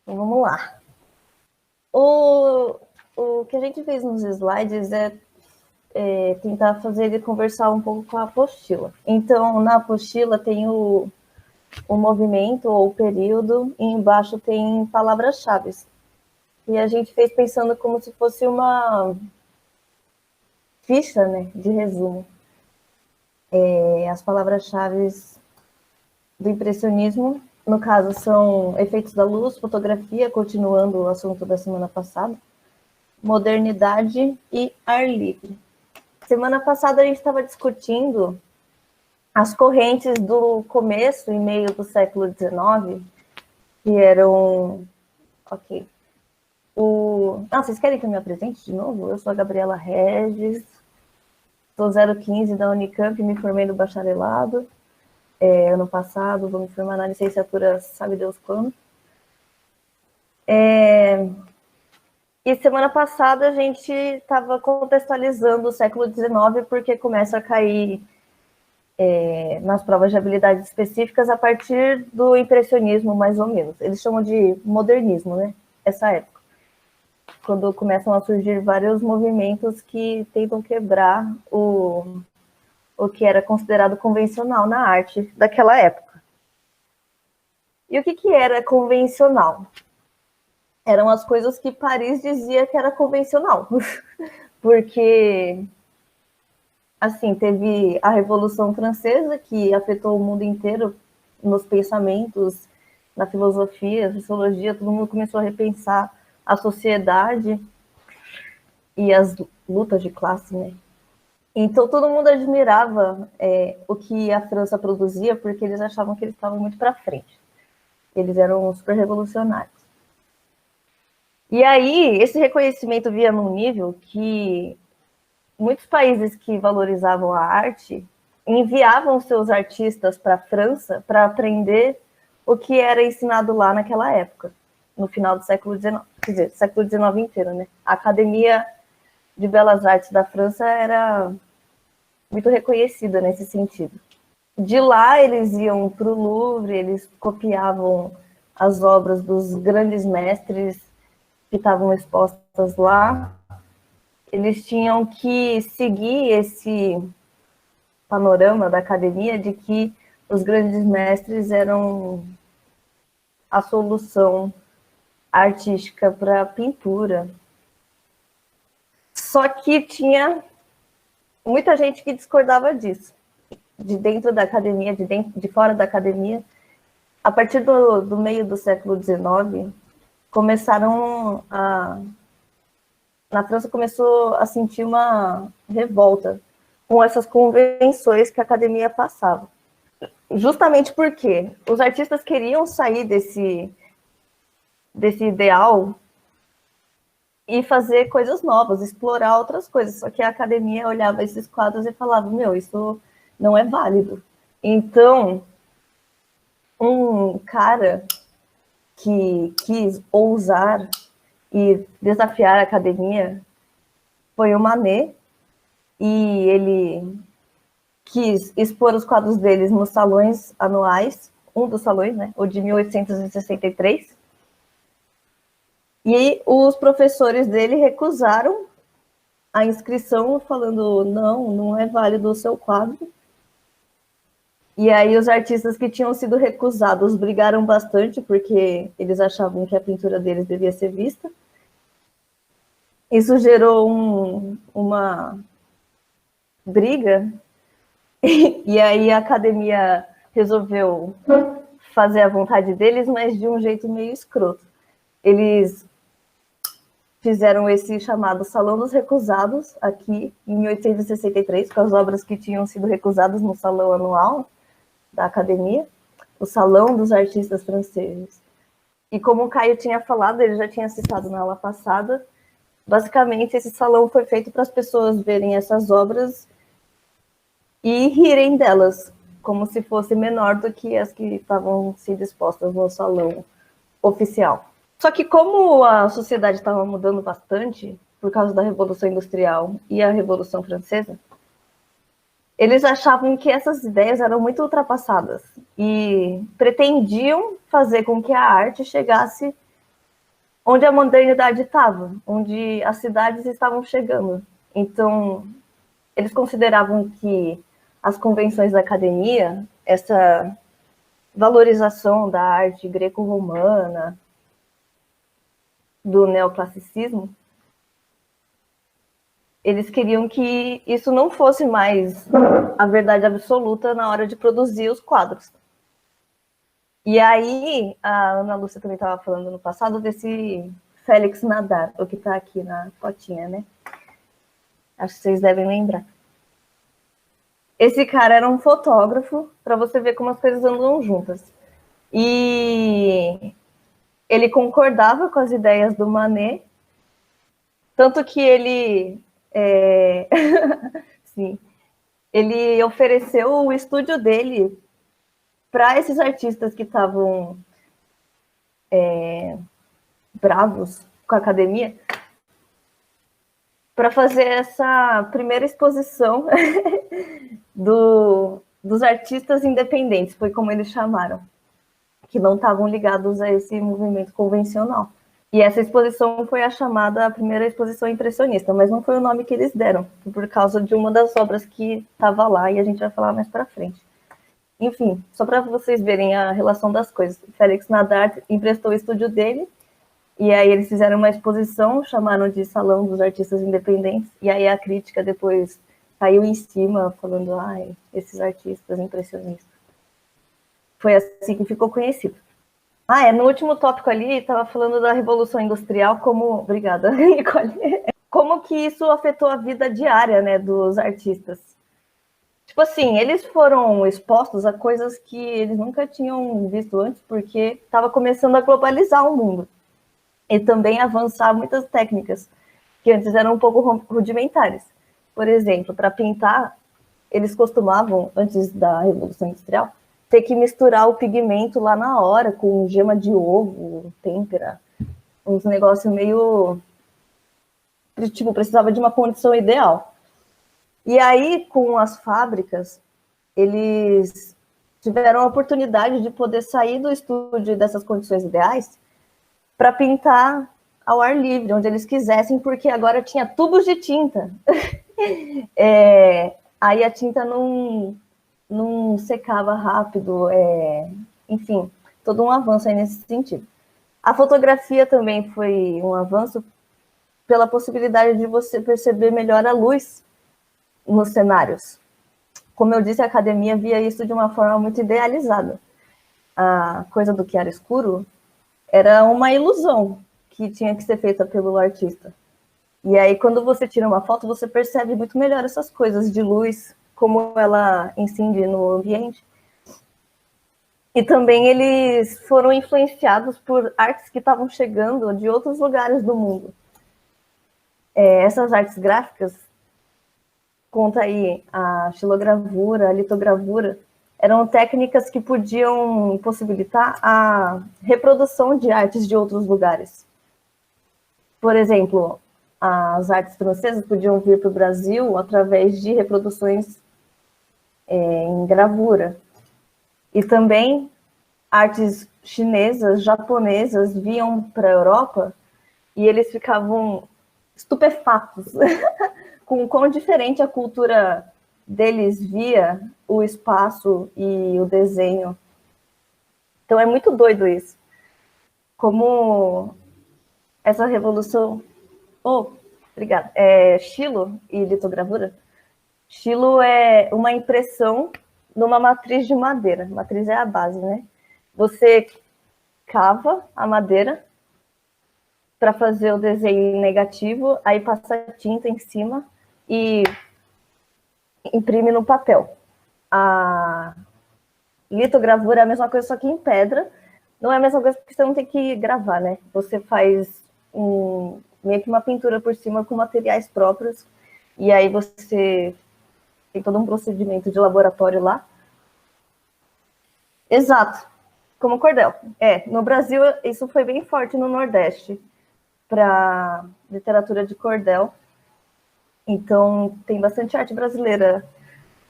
Então, vamos lá. O que a gente fez nos slides é tentar fazer ele conversar um pouco com a apostila. Então, na apostila tem o movimento ou o período, e embaixo tem palavras-chave. E a gente fez pensando como se fosse uma ficha, né, de resumo. As palavras-chave do impressionismo, no caso, são efeitos da luz, fotografia, continuando o assunto da semana passada, modernidade e ar livre. Semana passada a gente estava discutindo as correntes do começo e meio do século XIX, que eram... Ok. Vocês querem que eu me apresente de novo? Eu sou a Gabriela Regis, sou 015 da Unicamp, me formei no bacharelado ano passado, vou me formar na licenciatura sabe Deus quando. E semana passada a gente estava contextualizando o século XIX, porque começa a cair nas provas de habilidades específicas a partir do impressionismo, mais ou menos. Eles chamam de modernismo, né? Essa época. Quando começam a surgir vários movimentos que tentam quebrar o que era considerado convencional na arte daquela época. E o que era convencional? Eram as coisas que Paris dizia que era convencional. Porque, assim, teve a Revolução Francesa, que afetou o mundo inteiro nos pensamentos, na filosofia, sociologia, todo mundo começou a repensar a sociedade e as lutas de classe, né? Então, todo mundo admirava o que a França produzia, porque eles achavam que eles estavam muito para frente. Eles eram super revolucionários. E aí, esse reconhecimento via num nível que muitos países que valorizavam a arte enviavam seus artistas para a França para aprender o que era ensinado lá naquela época, no final do século XIX, quer dizer, século XIX inteiro, né? A Academia de Belas Artes da França era muito reconhecida nesse sentido. De lá, eles iam para o Louvre, eles copiavam as obras dos grandes mestres que estavam expostas lá. Eles tinham que seguir esse panorama da academia de que os grandes mestres eram a solução artística para a pintura. Só que tinha muita gente que discordava disso, de dentro da academia, de fora da academia. A partir do meio do século XIX, na França começou a sentir uma revolta com essas convenções que a academia passava. Justamente porque os artistas queriam sair desse ideal e fazer coisas novas, explorar outras coisas. Só que a academia olhava esses quadros e falava, isso não é válido. Então, um cara que quis ousar e desafiar a academia foi o Manet, e ele quis expor os quadros deles nos salões anuais, um dos salões, né, o de 1863, e os professores dele recusaram a inscrição, falando, não é válido o seu quadro. E aí os artistas que tinham sido recusados brigaram bastante, porque eles achavam que a pintura deles devia ser vista. Isso gerou uma briga, e aí a academia resolveu fazer a vontade deles, mas de um jeito meio escroto. Eles fizeram esse chamado Salão dos Recusados, aqui em 1863, com as obras que tinham sido recusadas no salão anual da academia, o Salão dos Artistas Franceses. E como o Caio tinha falado, ele já tinha citado na aula passada, basicamente esse salão foi feito para as pessoas verem essas obras e rirem delas, como se fosse menor do que as que estavam sendo expostas no salão oficial. Só que como a sociedade estava mudando bastante, por causa da Revolução Industrial e a Revolução Francesa, eles achavam que essas ideias eram muito ultrapassadas e pretendiam fazer com que a arte chegasse onde a modernidade estava, onde as cidades estavam chegando. Então, eles consideravam que as convenções da academia, essa valorização da arte greco-romana, do neoclassicismo, eles queriam que isso não fosse mais a verdade absoluta na hora de produzir os quadros. E aí, a Ana Lúcia também estava falando no passado desse Félix Nadar, o que está aqui na fotinha, né? Acho que vocês devem lembrar. Esse cara era um fotógrafo, para você ver como as coisas andam juntas. E ele concordava com as ideias do Manet, tanto que ele... Sim, ele ofereceu o estúdio dele para esses artistas que estavam bravos com a academia, para fazer essa primeira exposição dos artistas independentes, foi como eles chamaram, que não estavam ligados a esse movimento convencional. E essa exposição foi a primeira exposição impressionista, mas não foi o nome que eles deram, por causa de uma das obras que estava lá, e a gente vai falar mais para frente. Enfim, só para vocês verem a relação das coisas. O Félix Nadar emprestou o estúdio dele, e aí eles fizeram uma exposição, chamaram de Salão dos Artistas Independentes, e aí a crítica depois caiu em cima, falando, ai, esses artistas impressionistas. Foi assim que ficou conhecido. No último tópico ali, estava falando da Revolução Industrial, como... Obrigada, Nicole. Como que isso afetou a vida diária, né, dos artistas. Tipo assim, eles foram expostos a coisas que eles nunca tinham visto antes, porque estava começando a globalizar o mundo. E também avançar muitas técnicas, que antes eram um pouco rudimentares. Por exemplo, para pintar, eles costumavam, antes da Revolução Industrial, ter que misturar o pigmento lá na hora, com gema de ovo, têmpera, uns negócios meio... Tipo, precisava de uma condição ideal. E aí, com as fábricas, eles tiveram a oportunidade de poder sair do estúdio dessas condições ideais para pintar ao ar livre, onde eles quisessem, porque agora tinha tubos de tinta. Aí a tinta não secava rápido, enfim, todo um avanço aí nesse sentido. A fotografia também foi um avanço pela possibilidade de você perceber melhor a luz nos cenários. Como eu disse, a academia via isso de uma forma muito idealizada. A coisa do que era escuro era uma ilusão que tinha que ser feita pelo artista. E aí, quando você tira uma foto, você percebe muito melhor essas coisas de luz, como ela incide no ambiente. E também eles foram influenciados por artes que estavam chegando de outros lugares do mundo. Essas artes gráficas, conta aí a xilogravura, a litogravura, eram técnicas que podiam possibilitar a reprodução de artes de outros lugares. Por exemplo, as artes francesas podiam vir para o Brasil através de reproduções em gravura. E também artes chinesas, japonesas vinham para a Europa e eles ficavam estupefatos com o quão diferente a cultura deles via o espaço e o desenho. Então é muito doido isso. Como essa revolução... obrigada. Estilo e litogravura. Estilo é uma impressão numa matriz de madeira. Matriz é a base, né? Você cava a madeira para fazer o desenho negativo, aí passa tinta em cima e imprime no papel. A litogravura é a mesma coisa, só que em pedra. Não é a mesma coisa porque você não tem que gravar, né? Você faz meio que uma pintura por cima com materiais próprios, e aí você tem todo um procedimento de laboratório lá. Exato, como cordel. No Brasil, isso foi bem forte no Nordeste. para literatura de cordel. Então, tem bastante arte brasileira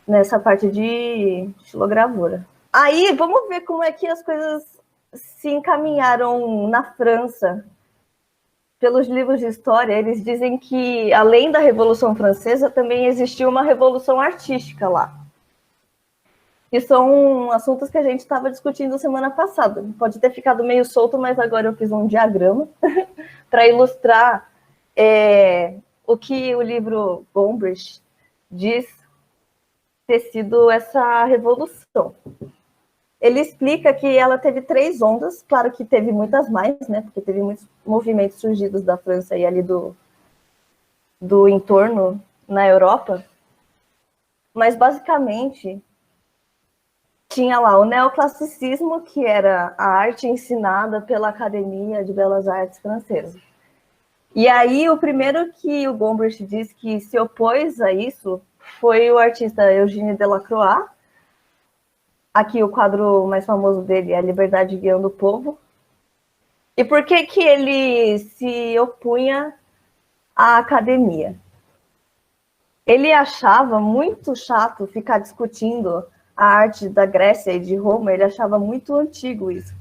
nessa parte de estilogravura. Aí, vamos ver como é que as coisas se encaminharam na França. Pelos livros de história, eles dizem que, além da Revolução Francesa, também existiu uma revolução artística lá. Que são assuntos que a gente estava discutindo semana passada. Pode ter ficado meio solto, mas agora eu fiz um diagrama para ilustrar o que o livro Gombrich diz ter sido essa revolução. Ele explica que ela teve 3 ondas, claro que teve muitas mais, né? Porque teve muitos movimentos surgidos da França e ali do entorno na Europa. Mas, basicamente, tinha lá o neoclassicismo, que era a arte ensinada pela Academia de Belas Artes francesa. E aí, o primeiro que o Gombrich diz que se opôs a isso foi o artista Eugène Delacroix. Aqui o quadro mais famoso dele é A Liberdade Guiando o Povo. E por que que ele se opunha à academia? Ele achava muito chato ficar discutindo a arte da Grécia e de Roma, ele achava muito antigo isso.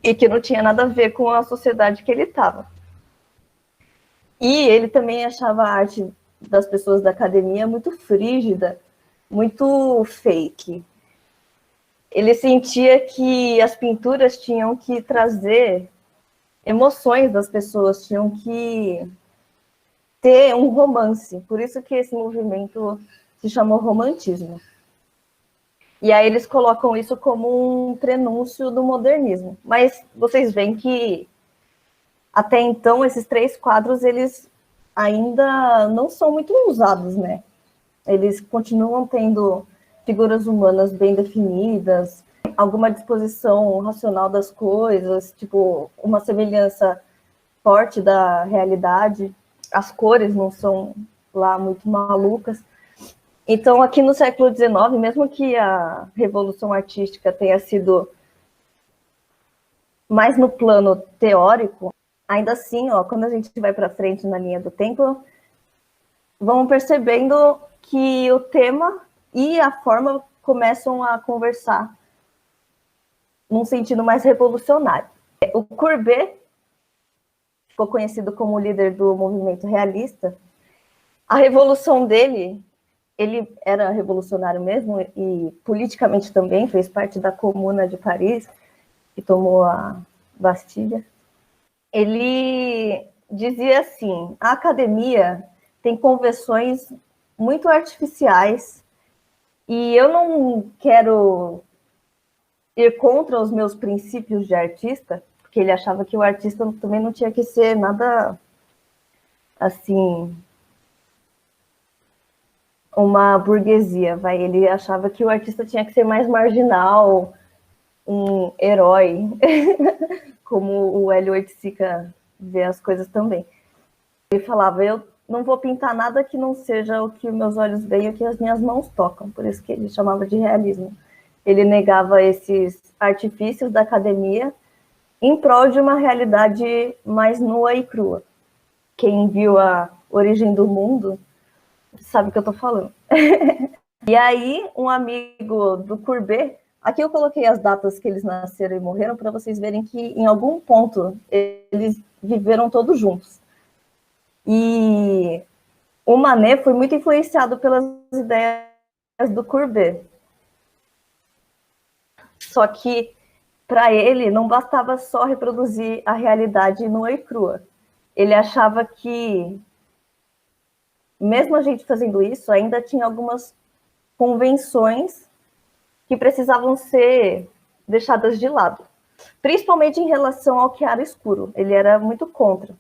E que não tinha nada a ver com a sociedade que ele estava. E ele também achava a arte das pessoas da academia muito frígida, muito fake. Ele sentia que as pinturas tinham que trazer emoções das pessoas, tinham que ter um romance. Por isso que esse movimento se chamou romantismo. E aí eles colocam isso como um prenúncio do modernismo. Mas vocês veem que até então esses 3 quadros eles ainda não são muito usados, né? Eles continuam tendo figuras humanas bem definidas, alguma disposição racional das coisas, tipo, uma semelhança forte da realidade. As cores não são lá muito malucas. Então, aqui no século XIX, mesmo que a Revolução Artística tenha sido mais no plano teórico, ainda assim, ó, quando a gente vai para frente na linha do tempo, vão percebendo que o tema e a forma começam a conversar num sentido mais revolucionário. O Courbet ficou conhecido como o líder do movimento realista. A revolução dele, ele era revolucionário mesmo e politicamente também, fez parte da Comuna de Paris, que tomou a Bastilha. Ele dizia assim: a academia tem convenções muito artificiais e eu não quero ir contra os meus princípios de artista, porque ele achava que o artista também não tinha que ser nada assim, uma burguesia, vai. Ele achava que o artista tinha que ser mais marginal, um herói, como o Hélio Oiticica vê as coisas também. Ele falava: eu não vou pintar nada que não seja o que meus olhos veem e o que as minhas mãos tocam, por isso que ele chamava de realismo. Ele negava esses artifícios da academia em prol de uma realidade mais nua e crua. Quem viu A Origem do Mundo sabe o que eu estou falando. E aí, um amigo do Courbet, aqui eu coloquei as datas que eles nasceram e morreram para vocês verem que em algum ponto eles viveram todos juntos. E o Manet foi muito influenciado pelas ideias do Courbet. Só que para ele não bastava só reproduzir a realidade nua e crua. Ele achava que, mesmo a gente fazendo isso, ainda tinha algumas convenções que precisavam ser deixadas de lado, principalmente em relação ao chiaro escuro. Ele era muito contra.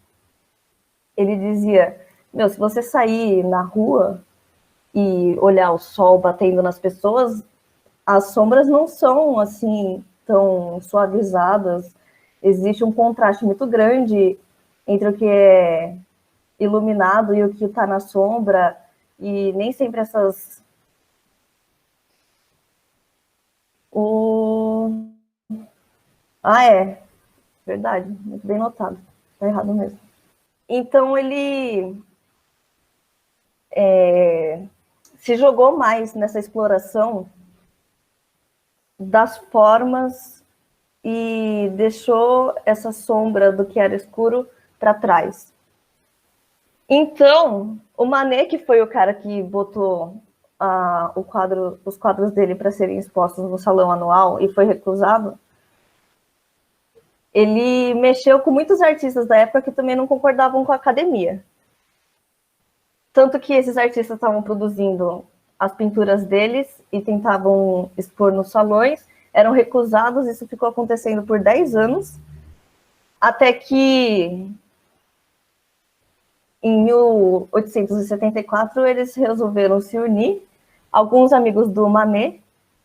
Ele dizia: meu, se você sair na rua e olhar o sol batendo nas pessoas, as sombras não são assim tão suavizadas. Existe um contraste muito grande entre o que é iluminado e o que está na sombra, e nem sempre essas... Ah, é. Verdade. Muito bem notado. Tá errado mesmo. Então, ele se jogou mais nessa exploração das formas e deixou essa sombra do que era escuro para trás. Então, o Manet, que foi o cara que botou os quadros dele para serem expostos no Salão Anual e foi recusado, ele mexeu com muitos artistas da época que também não concordavam com a academia. Tanto que esses artistas estavam produzindo as pinturas deles e tentavam expor nos salões, eram recusados, isso ficou acontecendo por 10 anos, até que em 1874 eles resolveram se unir. Alguns amigos do Manet,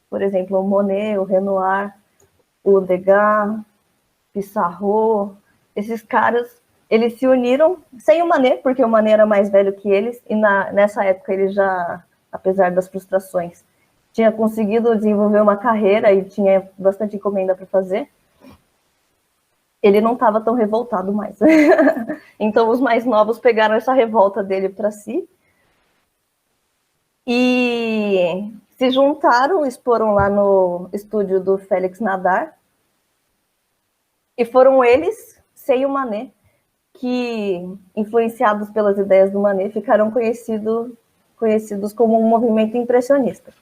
por exemplo, o Monet, o Renoir, o Degas, Pissarro, esses caras, eles se uniram sem o Manet, porque o Manet era mais velho que eles, e nessa época ele já, apesar das frustrações, tinha conseguido desenvolver uma carreira e tinha bastante encomenda para fazer. Ele não estava tão revoltado mais. Então os mais novos pegaram essa revolta dele para si e se juntaram, exporam lá no estúdio do Félix Nadar, e foram eles, sem o Manet, que, influenciados pelas ideias do Manet, ficaram conhecidos como um movimento impressionista.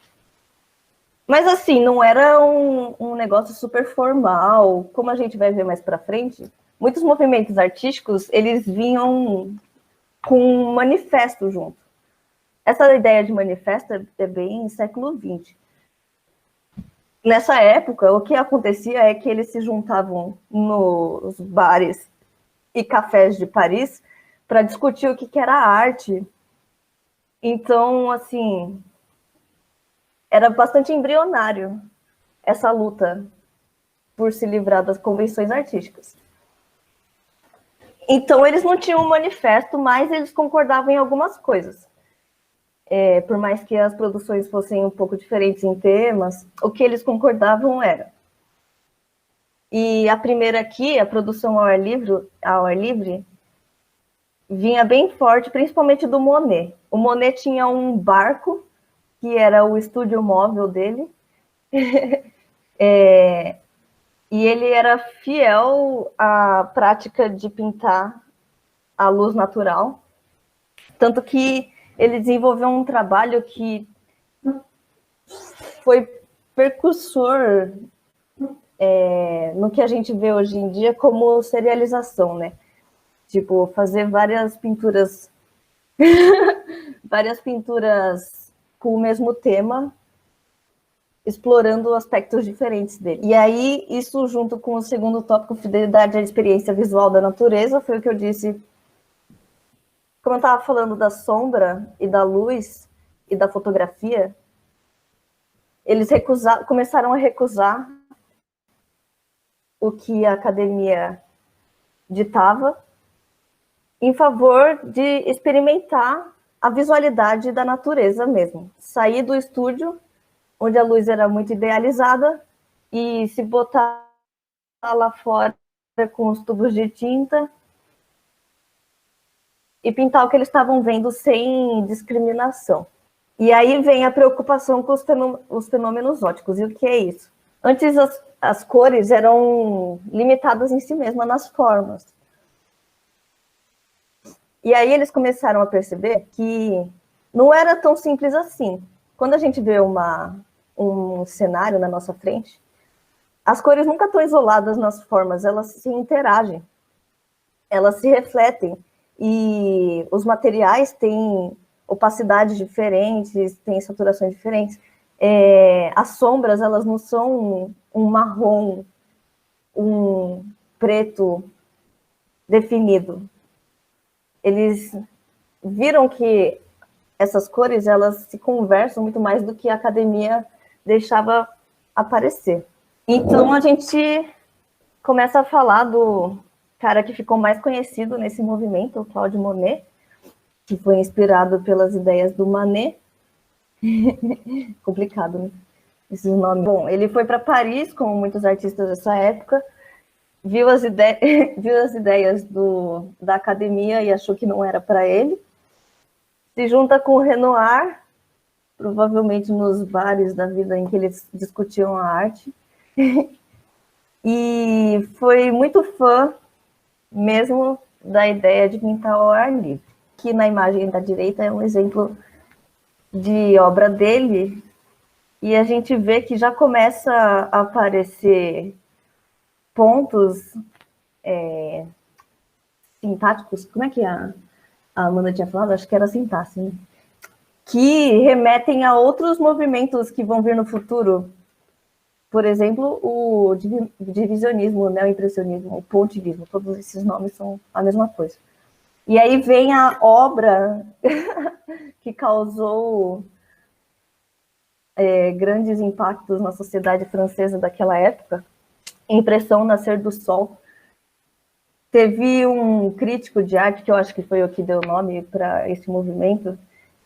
Mas, assim, não era um negócio super formal, como a gente vai ver mais para frente. Muitos movimentos artísticos, eles vinham com um manifesto junto. Essa ideia de manifesto é bem século XX. Nessa época, o que acontecia é que eles se juntavam nos bares e cafés de Paris para discutir o que era arte. Então, assim, era bastante embrionário essa luta por se livrar das convenções artísticas. Então, eles não tinham um manifesto, mas eles concordavam em algumas coisas. Por mais que as produções fossem um pouco diferentes em temas, o que eles concordavam era. E a primeira aqui, a produção ao ar livre, vinha bem forte, principalmente do Monet. O Monet tinha um barco, que era o estúdio móvel dele, e ele era fiel à prática de pintar à luz natural, tanto que ele desenvolveu um trabalho que foi precursor no que a gente vê hoje em dia como serialização, né? Tipo, fazer várias pinturas com o mesmo tema, explorando aspectos diferentes dele. E aí, isso junto com o segundo tópico, fidelidade à experiência visual da natureza, foi o que eu disse. Como eu estava falando da sombra e da luz e da fotografia, eles começaram a recusar o que a academia ditava em favor de experimentar a visualidade da natureza mesmo. Sair do estúdio, onde a luz era muito idealizada, e se botar lá fora com os tubos de tinta e pintar o que eles estavam vendo sem discriminação. E aí vem a preocupação com os fenômenos ópticos. E o que é isso? Antes as cores eram limitadas em si mesmas nas formas. E aí eles começaram a perceber que não era tão simples assim. Quando a gente vê um cenário na nossa frente, as cores nunca estão isoladas nas formas, elas se interagem, elas se refletem, e os materiais têm opacidades diferentes, têm saturações diferentes. As sombras, elas não são um marrom, um preto definido. Eles viram que essas cores, elas se conversam muito mais do que a academia deixava aparecer. Então, a gente começa a falar do cara que ficou mais conhecido nesse movimento, o Claude Monet, que foi inspirado pelas ideias do Manet. Complicado, né? Esses nomes. Bom, ele foi para Paris, como muitos artistas dessa época, viu as, viu as ideias da academia e achou que não era para ele. Se junta com o Renoir, provavelmente nos bares da vida em que eles discutiam a arte. E foi muito fã mesmo da ideia de pintar ao ar livre, que na imagem da direita é um exemplo de obra dele, e a gente vê que já começa a aparecer pontos sintáticos, como é que a Amanda tinha falado? Acho que era sintaxe, né? Que remetem a outros movimentos que vão vir no futuro. Por exemplo, o divisionismo, o neoimpressionismo, o pontilismo, todos esses nomes são a mesma coisa. E aí vem a obra que causou grandes impactos na sociedade francesa daquela época, Impressão Nascer do Sol. Teve um crítico de arte, que eu acho que foi o que deu nome para esse movimento,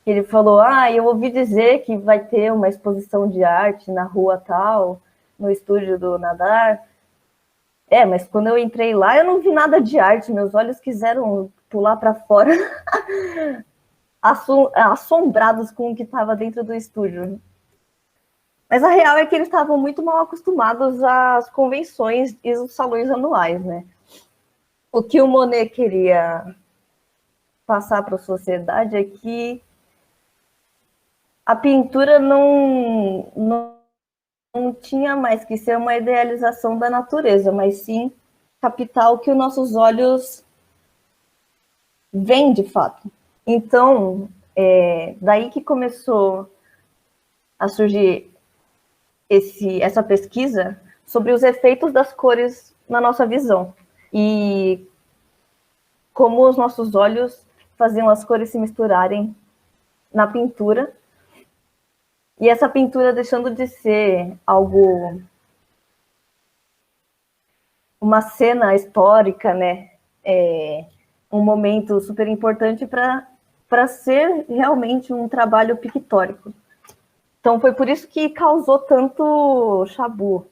que ele falou, eu ouvi dizer que vai ter uma exposição de arte na rua tal, no estúdio do Nadar. Mas quando eu entrei lá, eu não vi nada de arte, meus olhos quiseram pular para fora, assombrados com o que estava dentro do estúdio. Mas a real é que eles estavam muito mal acostumados às convenções e os salões anuais, né? O que o Monet queria passar para a sociedade é que a pintura não tinha mais que ser uma idealização da natureza, mas sim captar o que os nossos olhos veem de fato. Então, daí que começou a surgir essa pesquisa sobre os efeitos das cores na nossa visão e como os nossos olhos faziam as cores se misturarem na pintura, e essa pintura deixando de ser algo, uma cena histórica, né, um momento super importante para ser realmente um trabalho pictórico. Então foi por isso que causou tanto chabu,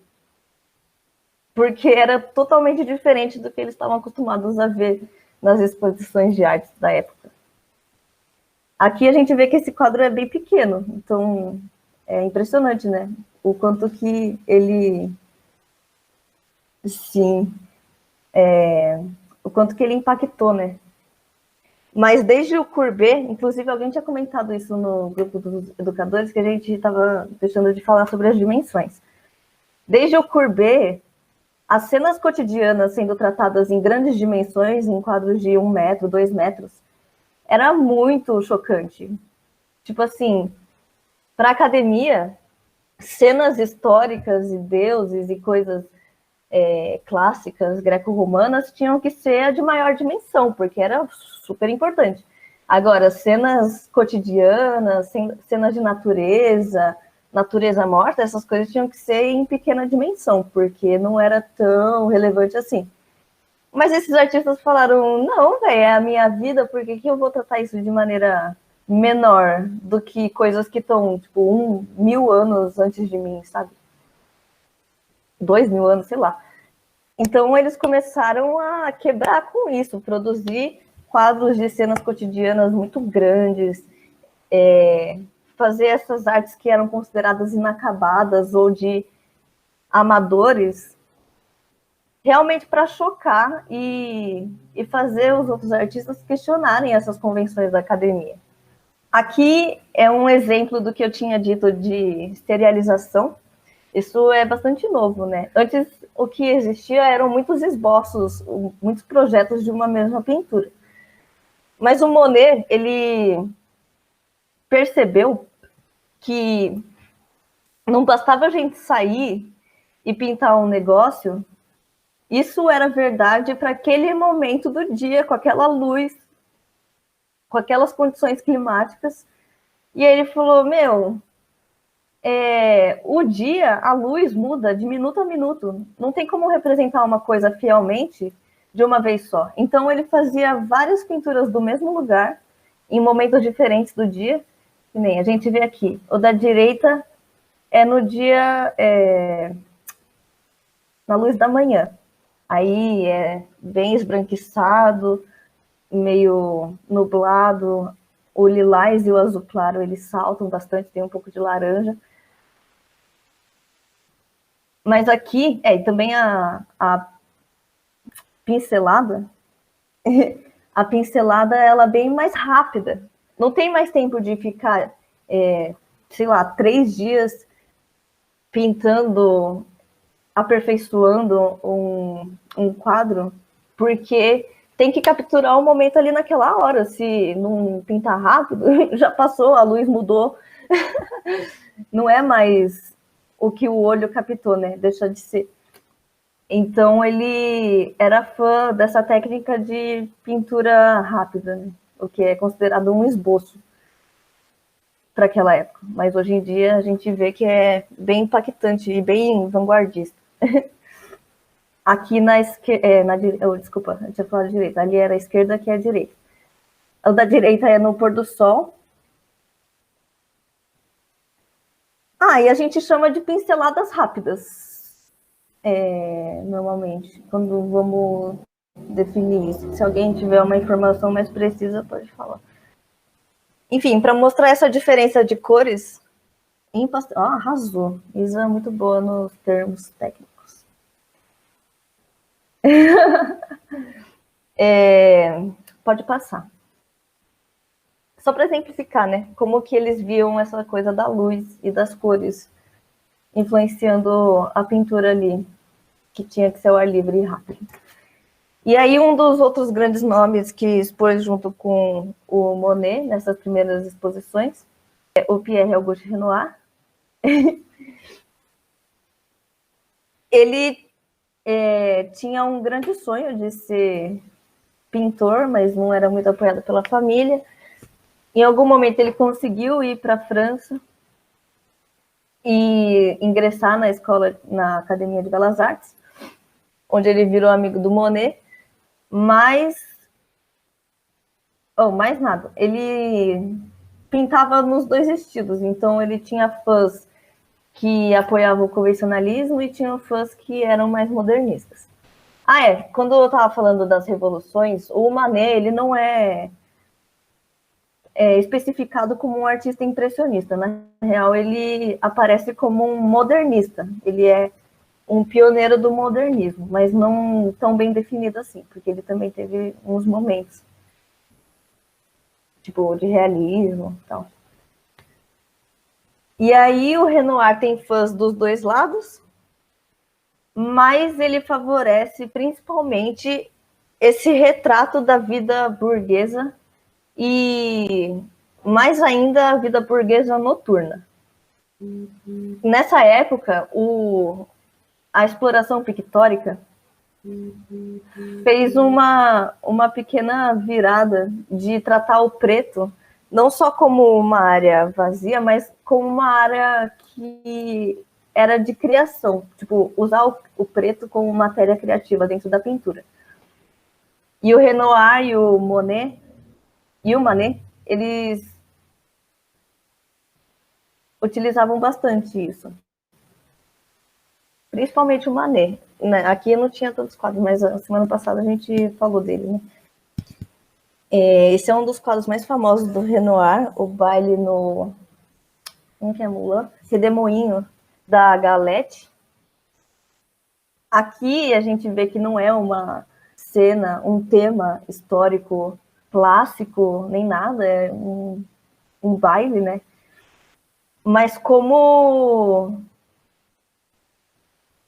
porque era totalmente diferente do que eles estavam acostumados a ver nas exposições de arte da época. Aqui a gente vê que esse quadro é bem pequeno, então é impressionante, né? O quanto que ele... Sim. O quanto que ele impactou, né? Mas desde o Courbet, inclusive alguém tinha comentado isso no grupo dos educadores, que a gente estava deixando de falar sobre as dimensões. Desde o Courbet, as cenas cotidianas sendo tratadas em grandes dimensões, em quadros de 1 metro, 2 metros, era muito chocante. Tipo assim, para a academia, cenas históricas e deuses e coisas clássicas greco-romanas tinham que ser de maior dimensão, porque era super importante. Agora, cenas cotidianas, cenas de natureza morta, essas coisas tinham que ser em pequena dimensão, porque não era tão relevante assim. Mas esses artistas falaram, não, velho, é a minha vida, por que eu vou tratar isso de maneira menor do que coisas que estão, tipo, 1.000 anos antes de mim, sabe? 2.000 anos, sei lá. Então, eles começaram a quebrar com isso, produzir quadros de cenas cotidianas muito grandes, fazer essas artes que eram consideradas inacabadas ou de amadores, realmente para chocar e fazer os outros artistas questionarem essas convenções da academia. Aqui é um exemplo do que eu tinha dito de serialização. Isso é bastante novo, né? Antes, o que existia eram muitos esboços, muitos projetos de uma mesma pintura. Mas o Monet, ele percebeu que não bastava a gente sair e pintar um negócio, isso era verdade para aquele momento do dia, com aquela luz, com aquelas condições climáticas. E aí ele falou, o dia, a luz muda de minuto a minuto. Não tem como representar uma coisa fielmente de uma vez só. Então, ele fazia várias pinturas do mesmo lugar, em momentos diferentes do dia, que nem a gente vê aqui. O da direita é no dia, na luz da manhã. Aí é bem esbranquiçado, meio nublado. O lilás e o azul claro, eles saltam bastante, tem um pouco de laranja. Mas aqui, e também a pincelada, a pincelada ela é bem mais rápida. Não tem mais tempo de ficar, sei lá, 3 dias pintando, aperfeiçoando um quadro, porque tem que capturar o momento ali naquela hora. Se não pintar rápido, já passou, a luz mudou. Não é mais o que o olho captou, né? Deixa de ser. Então ele era fã dessa técnica de pintura rápida, né? O que é considerado um esboço para aquela época. Mas hoje em dia a gente vê que é bem impactante e bem vanguardista. Aqui na esquerda, desculpa, eu tinha falado direita. Ali era a esquerda, aqui é a direita. O da direita é no pôr do sol. E a gente chama de pinceladas rápidas, normalmente, quando vamos definir isso. Se alguém tiver uma informação mais precisa, pode falar. Enfim, para mostrar essa diferença de cores em pastel. Arrasou. Isa é muito boa nos termos técnicos. Pode passar. Só para exemplificar, né? Como que eles viam essa coisa da luz e das cores influenciando a pintura ali, que tinha que ser o ar livre e rápido. E aí um dos outros grandes nomes que expôs junto com o Monet nessas primeiras exposições é o Pierre Auguste Renoir. Ele tinha um grande sonho de ser pintor, mas não era muito apoiado pela família. Em algum momento ele conseguiu ir para a França e ingressar na escola, na Academia de Belas Artes, onde ele virou amigo do Monet, mas mais nada. Ele pintava nos dois estilos, então ele tinha fãs que apoiavam o convencionalismo e tinha fãs que eram mais modernistas. Quando eu estava falando das revoluções, o Manet ele não é especificado como um artista impressionista. Na real, ele aparece como um modernista. Ele é um pioneiro do modernismo, mas não tão bem definido assim, porque ele também teve uns momentos tipo de realismo e tal. E aí o Renoir tem fãs dos dois lados, mas ele favorece principalmente esse retrato da vida burguesa e mais ainda a vida burguesa noturna. Nessa época, a exploração pictórica fez uma pequena virada de tratar o preto não só como uma área vazia, mas como uma área que era de criação, tipo, usar o preto como matéria criativa dentro da pintura. E o Renoir e o Monet, e o Manet, eles utilizavam bastante isso. Principalmente o Manet. Né? Aqui não tinha tantos quadros, mas a semana passada a gente falou dele, né? Esse é um dos quadros mais famosos do Renoir, o baile no... Como que é, Mulan? Redemoinho da Galette. Aqui a gente vê que não é uma cena, um tema histórico clássico, nem nada, é um baile, né? Mas como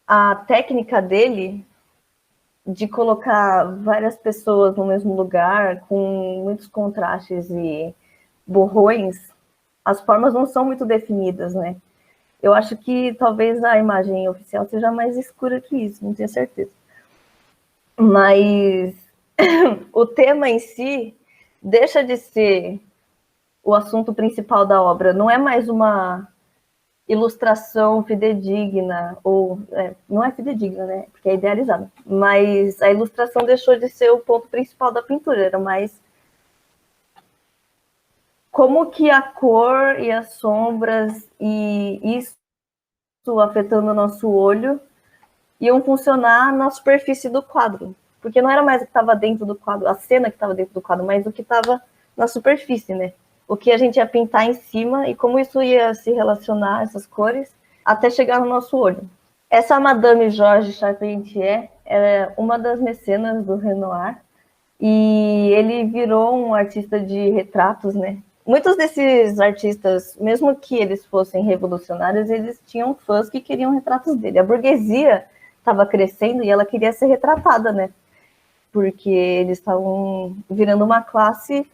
a técnica dele de colocar várias pessoas no mesmo lugar, com muitos contrastes e borrões, as formas não são muito definidas, né? Eu acho que talvez a imagem oficial seja mais escura que isso, não tenho certeza. Mas o tema em si deixa de ser o assunto principal da obra, não é mais uma ilustração fidedigna, ou não é fidedigna, né? Porque é idealizada. Mas a ilustração deixou de ser o ponto principal da pintura, era mais como que a cor e as sombras e isso afetando o nosso olho iam funcionar na superfície do quadro, porque não era mais o que estava dentro do quadro, a cena que estava dentro do quadro, mas o que estava na superfície, né? O que a gente ia pintar em cima e como isso ia se relacionar, essas cores, até chegar no nosso olho. Essa Madame Georges Charpentier é uma das mecenas do Renoir, e ele virou um artista de retratos, né? Muitos desses artistas, mesmo que eles fossem revolucionários, eles tinham fãs que queriam retratos dele. A burguesia estava crescendo e ela queria ser retratada, né? Porque eles estavam virando uma classe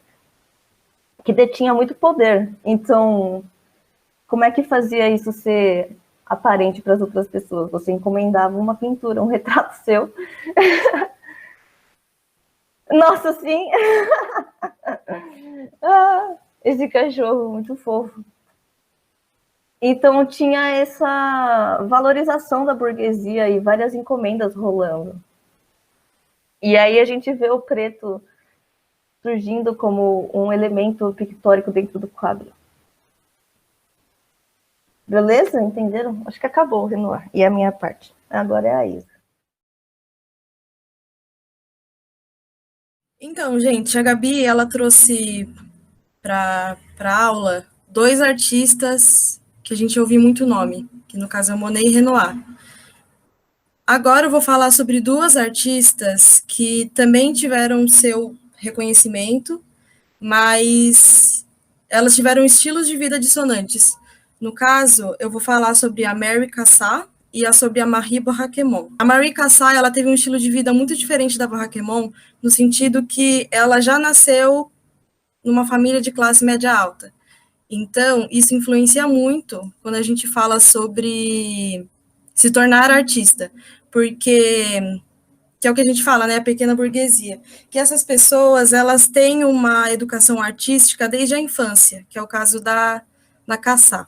que detinha muito poder. Então, como é que fazia isso ser aparente para as outras pessoas? Você encomendava uma pintura, um retrato seu. Nossa, sim! Ah, esse cachorro muito fofo. Então tinha essa valorização da burguesia e várias encomendas rolando. E aí a gente vê o preto surgindo como um elemento pictórico dentro do quadro. Beleza? Entenderam? Acho que acabou o Renoir. E a minha parte. Agora é a Isa. Então, gente, a Gabi, ela trouxe para aula dois artistas que a gente ouviu muito nome, que no caso é Monet e Renoir. Agora eu vou falar sobre duas artistas que também tiveram seu reconhecimento, mas elas tiveram estilos de vida dissonantes. No caso, eu vou falar sobre a Mary Cassatt e sobre a Marie Barraquemont. A Marie Cassatt, ela teve um estilo de vida muito diferente da Barraquemont, no sentido que ela já nasceu numa família de classe média alta. Então, isso influencia muito quando a gente fala sobre se tornar artista, porque que é o que a gente fala, né, a pequena burguesia, que essas pessoas, elas têm uma educação artística desde a infância, que é o caso da Cassá.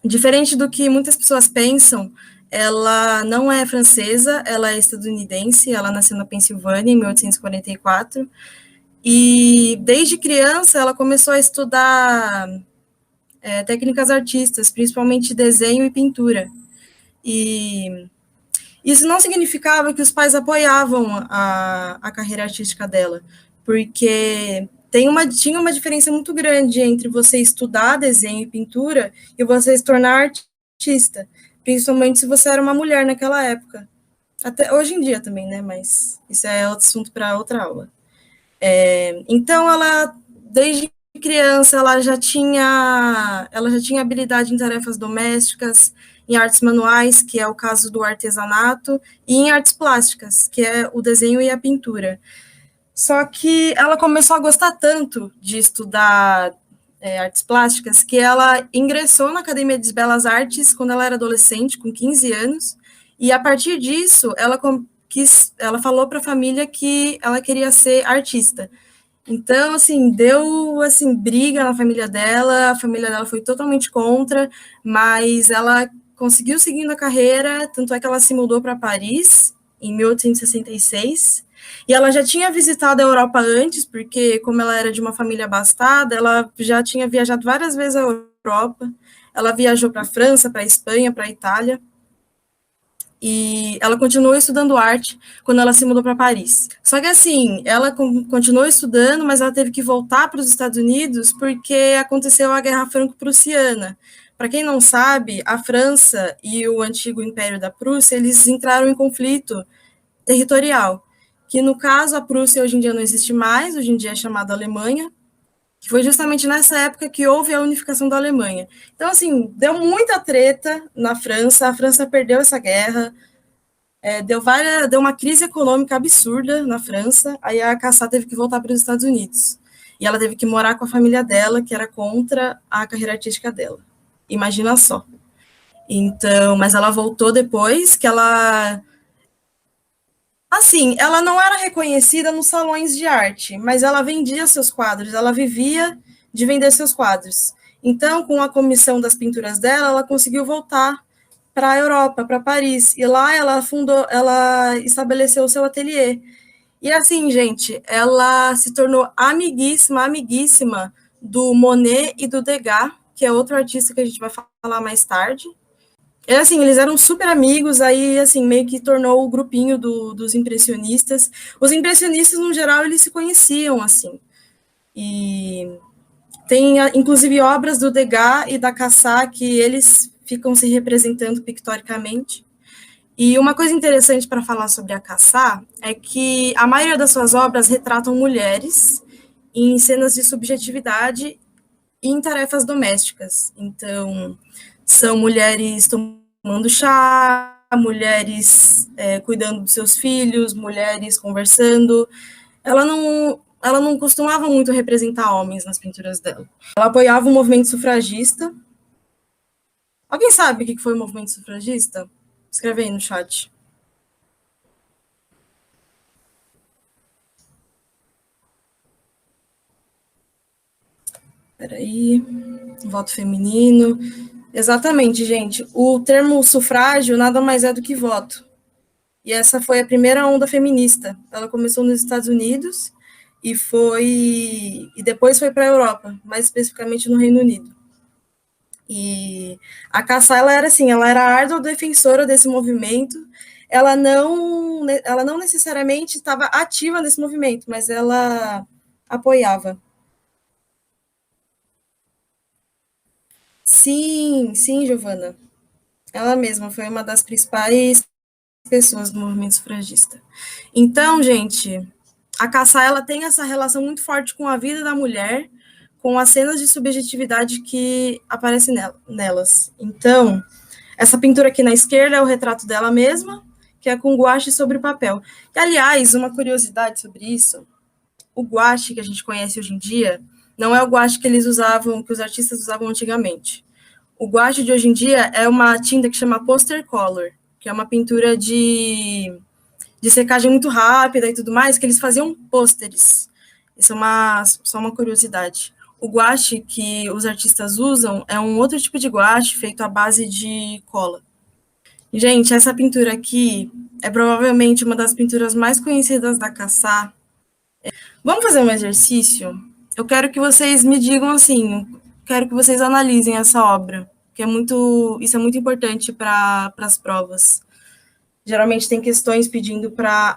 Diferente do que muitas pessoas pensam, ela não é francesa, ela é estadunidense, ela nasceu na Pensilvânia em 1844, e desde criança ela começou a estudar técnicas artísticas, principalmente desenho e pintura. E isso não significava que os pais apoiavam a carreira artística dela, porque tinha uma diferença muito grande entre você estudar desenho e pintura e você se tornar artista, principalmente se você era uma mulher naquela época. Até hoje em dia também, né? Mas isso é outro assunto para outra aula. Então, ela, desde criança, ela já tinha habilidade em tarefas domésticas, em artes manuais, que é o caso do artesanato, e em artes plásticas, que é o desenho e a pintura. Só que ela começou a gostar tanto de estudar artes plásticas que ela ingressou na Academia de Belas Artes quando ela era adolescente, com 15 anos, e a partir disso ela falou para a família que ela queria ser artista. Então, assim, deu assim briga na família dela, a família dela foi totalmente contra, mas ela conseguiu seguindo a carreira, tanto é que ela se mudou para Paris em 1866, e ela já tinha visitado a Europa antes, porque como ela era de uma família abastada, ela já tinha viajado várias vezes à Europa, ela viajou para a França, para a Espanha, para a Itália, e ela continuou estudando arte quando ela se mudou para Paris. Só que assim, ela continuou estudando, mas ela teve que voltar para os Estados Unidos porque aconteceu a Guerra Franco-Prussiana. Para quem não sabe, a França e o antigo Império da Prússia, eles entraram em conflito territorial, que no caso a Prússia hoje em dia não existe mais, hoje em dia é chamada Alemanha, que foi justamente nessa época que houve a unificação da Alemanha. Então, assim, deu muita treta na França, a França perdeu essa guerra, deu uma crise econômica absurda na França, aí a Cassá teve que voltar para os Estados Unidos. E ela teve que morar com a família dela, que era contra a carreira artística dela. Imagina só. Então, mas ela voltou depois, que ela... Assim, ela não era reconhecida nos salões de arte, mas ela vendia seus quadros, ela vivia de vender seus quadros. Então, com a comissão das pinturas dela, ela conseguiu voltar para a Europa, para Paris, e lá ela estabeleceu o seu ateliê. E assim, gente, ela se tornou amiguíssima, amiguíssima do Monet e do Degas, que é outro artista que a gente vai falar mais tarde. Assim, eles eram super amigos, aí, assim, meio que tornou o grupinho dos impressionistas. Os impressionistas, no geral, eles se conheciam, assim. E tem, inclusive, obras do Degas e da Cassat que eles ficam se representando pictoricamente. E uma coisa interessante para falar sobre a Cassat é que a maioria das suas obras retratam mulheres em cenas de subjetividade e em tarefas domésticas. Então, são mulheres tomando chá, mulheres cuidando dos seus filhos, mulheres conversando. Ela não costumava muito representar homens nas pinturas dela. Ela apoiava o movimento sufragista. Alguém sabe o que foi o movimento sufragista? Escreve aí no chat. Peraí. Voto feminino. Exatamente, gente. O termo sufrágio nada mais é do que voto. E essa foi a primeira onda feminista. Ela começou nos Estados Unidos e depois foi para a Europa, mais especificamente no Reino Unido. E a Cassat, ela era assim, ela era árdua defensora desse movimento. Ela não necessariamente estava ativa nesse movimento, mas ela apoiava. Sim, sim, Giovana. Ela mesma foi uma das principais pessoas do movimento sufragista. Então, gente, a Cassat, ela tem essa relação muito forte com a vida da mulher, com as cenas de subjetividade que aparecem nelas. Então, essa pintura aqui na esquerda é o retrato dela mesma, que é com guache sobre papel. E, aliás, uma curiosidade sobre isso, o guache que a gente conhece hoje em dia não é o guache que eles usavam, que os artistas usavam antigamente. O guache de hoje em dia é uma tinta que chama poster color, que é uma pintura de secagem muito rápida e tudo mais, que eles faziam pôsteres. Isso é só uma curiosidade. O guache que os artistas usam é um outro tipo de guache feito à base de cola. Gente, essa pintura aqui é provavelmente uma das pinturas mais conhecidas da Cassat. Vamos fazer um exercício? Eu quero que vocês me digam assim, quero que vocês analisem essa obra, que isso é muito importante para as provas. Geralmente tem questões pedindo para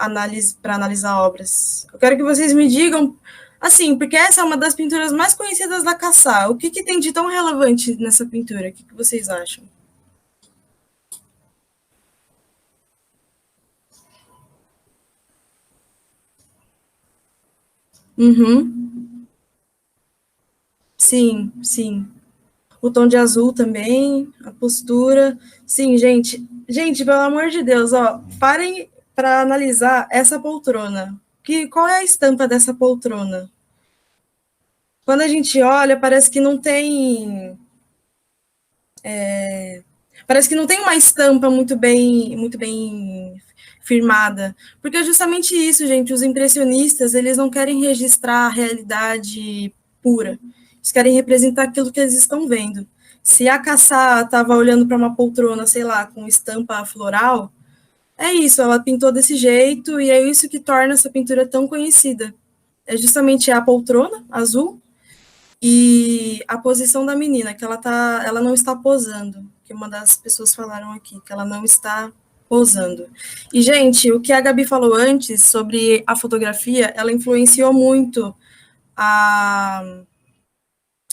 analisar obras. Eu quero que vocês me digam, assim, porque essa é uma das pinturas mais conhecidas da Cassat. O que tem de tão relevante nessa pintura? O que vocês acham? Uhum. Sim, sim. O tom de azul também, a postura. Sim, gente. Gente, pelo amor de Deus, ó, parem para analisar essa poltrona. Qual é a estampa dessa poltrona? Quando a gente olha, parece que não tem uma estampa muito bem firmada, porque é justamente isso, gente. Os impressionistas, eles não querem registrar a realidade pura. Eles querem representar aquilo que eles estão vendo. Se a Cassat estava olhando para uma poltrona, sei lá, com estampa floral, é isso, ela pintou desse jeito e é isso que torna essa pintura tão conhecida. É justamente a poltrona azul e a posição da menina, que ela não está posando, que uma das pessoas falaram aqui, que ela não está posando. E, gente, o que a Gabi falou antes sobre a fotografia, ela influenciou muito a,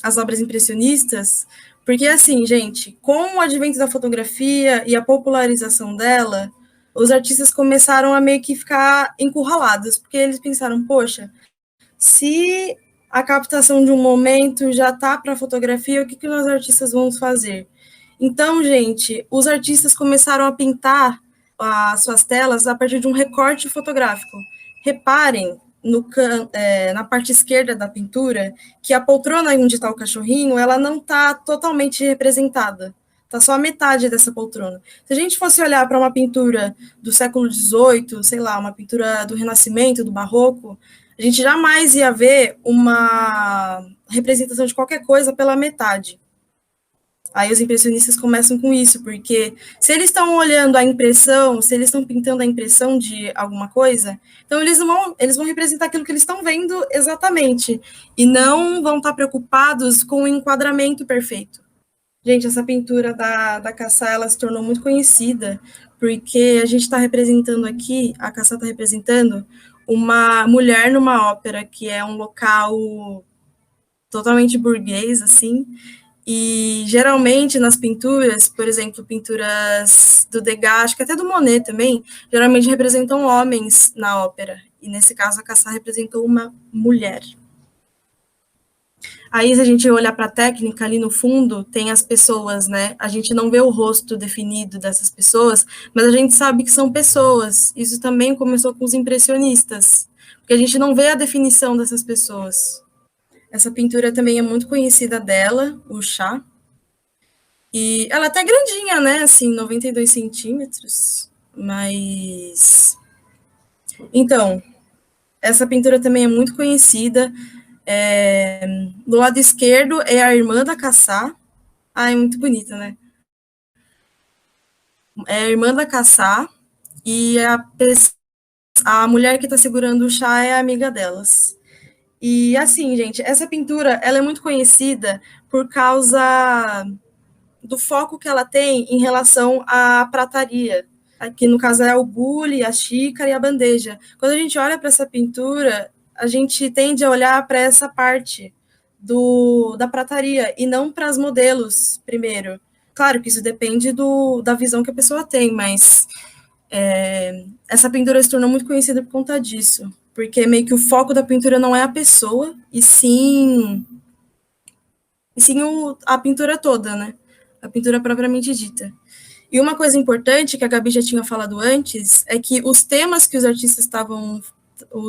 as obras impressionistas, porque, assim, gente, com o advento da fotografia e a popularização dela, os artistas começaram a meio que ficar encurralados, porque eles pensaram, poxa, se a captação de um momento já está para a fotografia, o que nós artistas vamos fazer? Então, gente, os artistas começaram a pintar as suas telas a partir de um recorte fotográfico. Reparem na parte esquerda da pintura que a poltrona onde está o cachorrinho, ela não está totalmente representada. Está só a metade dessa poltrona. Se a gente fosse olhar para uma pintura do século XVIII, sei lá, uma pintura do Renascimento, do Barroco, a gente jamais ia ver uma representação de qualquer coisa pela metade. Aí os impressionistas começam com isso, porque se eles estão olhando a impressão, se eles estão pintando a impressão de alguma coisa, então eles vão representar aquilo que eles estão vendo exatamente, e não vão estar preocupados com o enquadramento perfeito. Gente, essa pintura da Cassá, ela se tornou muito conhecida, porque a gente está representando aqui, a Cassá está representando uma mulher numa ópera, que é um local totalmente burguês, assim, e geralmente nas pinturas, por exemplo, pinturas do Degas, acho que até do Monet também, geralmente representam homens na ópera, e nesse caso a Cassá representou uma mulher. Aí, se a gente olhar para a técnica, ali no fundo, tem as pessoas, né? A gente não vê o rosto definido dessas pessoas, mas a gente sabe que são pessoas. Isso também começou com os impressionistas, porque a gente não vê a definição dessas pessoas. Essa pintura também é muito conhecida dela, o Chá. E ela é até grandinha, né? Assim, 92 centímetros. Mas. Então, essa pintura também é muito conhecida. Do lado esquerdo é a irmã da Cassá. Ah, é muito bonita, né? É a irmã da Cassá e a mulher que está segurando o chá é a amiga delas. E assim, gente, essa pintura ela é muito conhecida por causa do foco que ela tem em relação à prataria. Aqui, no caso, é o bule, a xícara e a bandeja. Quando a gente olha para essa pintura, a gente tende a olhar para essa parte da prataria e não para os modelos primeiro. Claro que isso depende da visão que a pessoa tem, mas essa pintura se tornou muito conhecida por conta disso, porque meio que o foco da pintura não é a pessoa, e sim a pintura toda, né? A pintura propriamente dita. E uma coisa importante que a Gabi já tinha falado antes é que os temas que os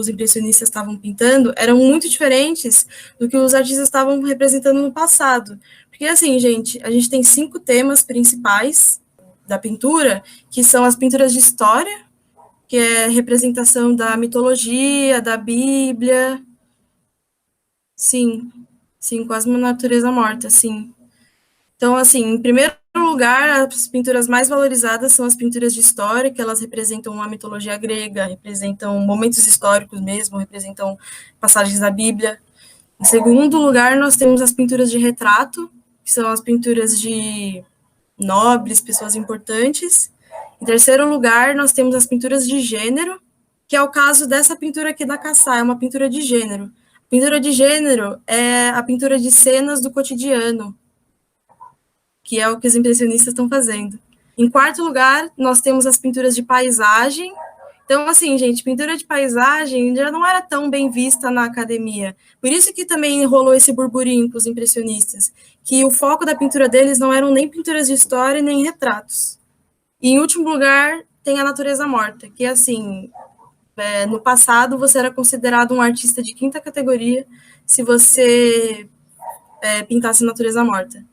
impressionistas estavam pintando eram muito diferentes do que os artistas estavam representando no passado. Porque assim, gente, a gente tem 5 temas principais da pintura, que são as pinturas de história, que é representação da mitologia, da Bíblia, sim, sim, quase uma natureza morta, sim. Então, assim, em primeiro lugar, as pinturas mais valorizadas são as pinturas de história, que elas representam a mitologia grega, representam momentos históricos mesmo, representam passagens da Bíblia. Em segundo lugar, nós temos as pinturas de retrato, que são as pinturas de nobres, pessoas importantes. Em terceiro lugar, nós temos as pinturas de gênero, que é o caso dessa pintura aqui da Cassá, é uma pintura de gênero. Pintura de gênero é a pintura de cenas do cotidiano, que é o que os impressionistas estão fazendo. Em quarto lugar, nós temos as pinturas de paisagem. Então, assim, gente, pintura de paisagem já não era tão bem vista na academia. Por isso que também rolou esse burburinho com os impressionistas, que o foco da pintura deles não eram nem pinturas de história, nem retratos. E, em último lugar, tem a natureza morta, que, assim, no passado você era considerado um artista de quinta categoria se você pintasse natureza morta.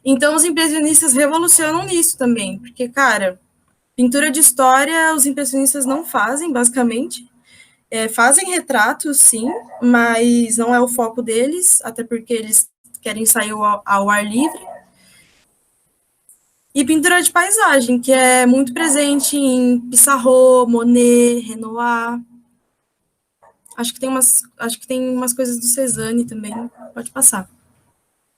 Então, os impressionistas revolucionam nisso também, porque, cara, pintura de história os impressionistas não fazem, basicamente. Fazem retratos, sim, mas não é o foco deles, até porque eles querem sair ao ar livre. E pintura de paisagem, que é muito presente em Pissarro, Monet, Renoir. Acho que tem umas coisas do Cézanne também. Pode passar.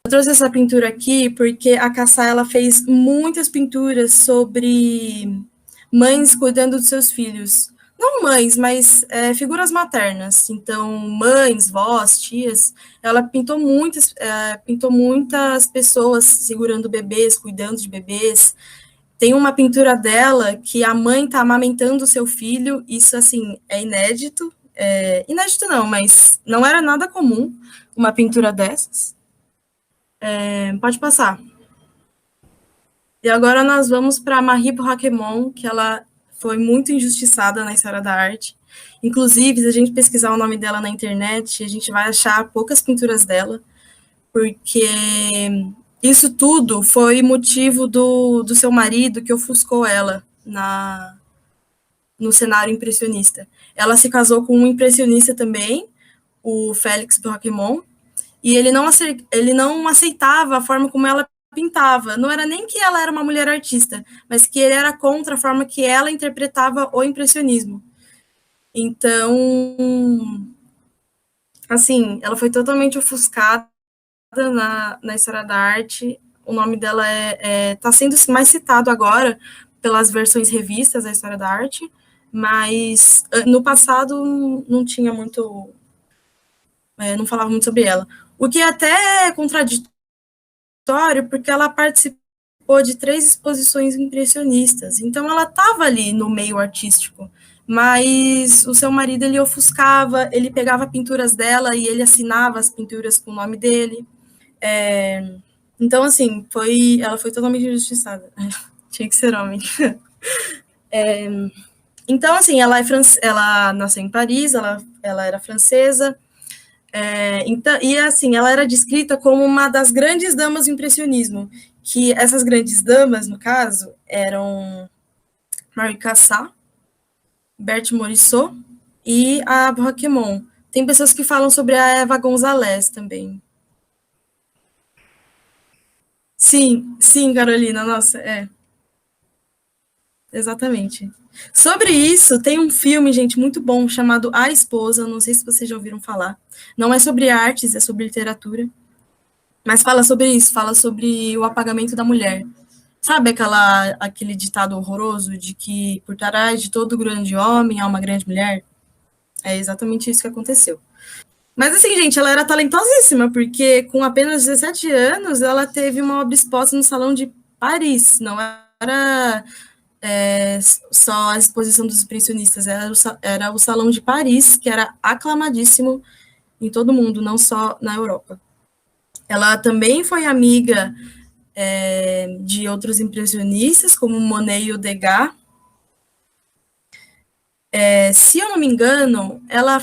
Eu trouxe essa pintura aqui porque a Cassá ela fez muitas pinturas sobre mães cuidando dos seus filhos. Não mães, mas figuras maternas. Então, mães, vós, tias. Ela pintou muitas pessoas segurando bebês, cuidando de bebês. Tem uma pintura dela que a mãe está amamentando o seu filho. Isso, assim, é inédito. Inédito não, mas não era nada comum uma pintura dessas. Pode passar. E agora nós vamos para Marie Raquemont, que ela foi muito injustiçada na história da arte. Inclusive, se a gente pesquisar o nome dela na internet, a gente vai achar poucas pinturas dela, porque isso tudo foi motivo do seu marido que ofuscou ela no cenário impressionista. Ela se casou com um impressionista também, o Félix Raquemont, e ele não aceitava a forma como ela pintava. Não era nem que ela era uma mulher artista, mas que ele era contra a forma que ela interpretava o impressionismo. Então, assim, ela foi totalmente ofuscada na história da arte o nome dela tá sendo mais citado agora pelas versões revistas da história da arte, mas no passado não tinha muito, não falava muito sobre ela. O que é até contraditório, porque ela participou de 3 exposições impressionistas, então ela estava ali no meio artístico, mas o seu marido, ele ofuscava, ele pegava pinturas dela e ele assinava as pinturas com o nome dele. Então, assim, ela foi totalmente injustiçada. Tinha que ser homem. Então, assim, ela nasceu em Paris, ela era francesa, então, e assim, ela era descrita como uma das grandes damas do impressionismo, que essas grandes damas, no caso, eram Marie Cassatt, Berthe Morisot e a Roquemont. Tem pessoas que falam sobre a Eva Gonzalez também. Sim, sim, Carolina, nossa, exatamente. Sobre isso, tem um filme, gente, muito bom, chamado A Esposa, não sei se vocês já ouviram falar. Não é sobre artes, é sobre literatura. Mas fala sobre isso, fala sobre o apagamento da mulher. Sabe aquele ditado horroroso de que por trás de todo grande homem há uma grande mulher? É exatamente isso que aconteceu. Mas assim, gente, ela era talentosíssima, porque com apenas 17 anos ela teve uma obra exposta no Salão de Paris. Não era só a exposição dos impressionistas, era o Salão de Paris, que era aclamadíssimo em todo o mundo, não só na Europa. Ela também foi amiga de outros impressionistas, como Monet e o Degas. Se eu não me engano, ela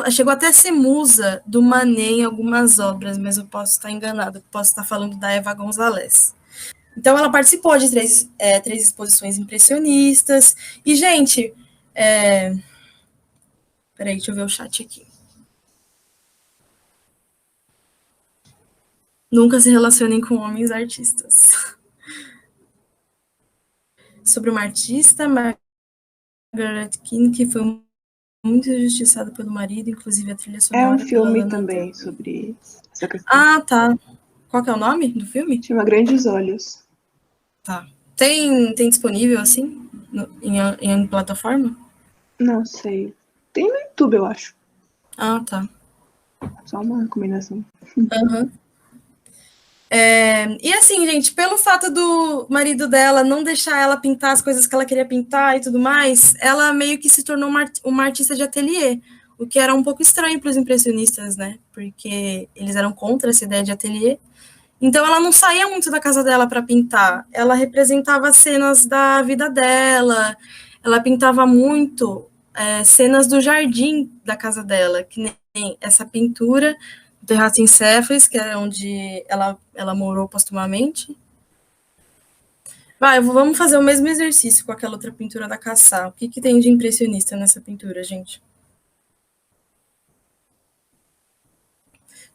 chegou até a ser musa do Manet em algumas obras, mas eu posso estar enganada, posso estar falando da Eva Gonzalez. Então, ela participou de 3 exposições impressionistas. E, gente, peraí, deixa eu ver o chat aqui. Nunca se relacionem com homens artistas. Sobre uma artista, Margaret King, que foi muito injustiçada pelo marido, inclusive a trilha sonora. É um filme também sobre essa questão. Ah, tá. Qual que é o nome do filme? Chama Grandes Olhos. Tá. Tem disponível, assim, em plataforma? Não sei. Tem no YouTube, eu acho. Ah, tá. Só uma recomendação. Uhum. E assim, gente, pelo fato do marido dela não deixar ela pintar as coisas que ela queria pintar e tudo mais, ela meio que se tornou uma artista de ateliê, o que era um pouco estranho para os impressionistas, né? Porque eles eram contra essa ideia de ateliê. Então ela não saía muito da casa dela para pintar, ela representava cenas da vida dela, ela pintava muito cenas do jardim da casa dela, que nem essa pintura do Terraço em Céfales, que é onde ela morou postumamente. Vamos fazer o mesmo exercício com aquela outra pintura da Cassá. O que tem de impressionista nessa pintura, gente?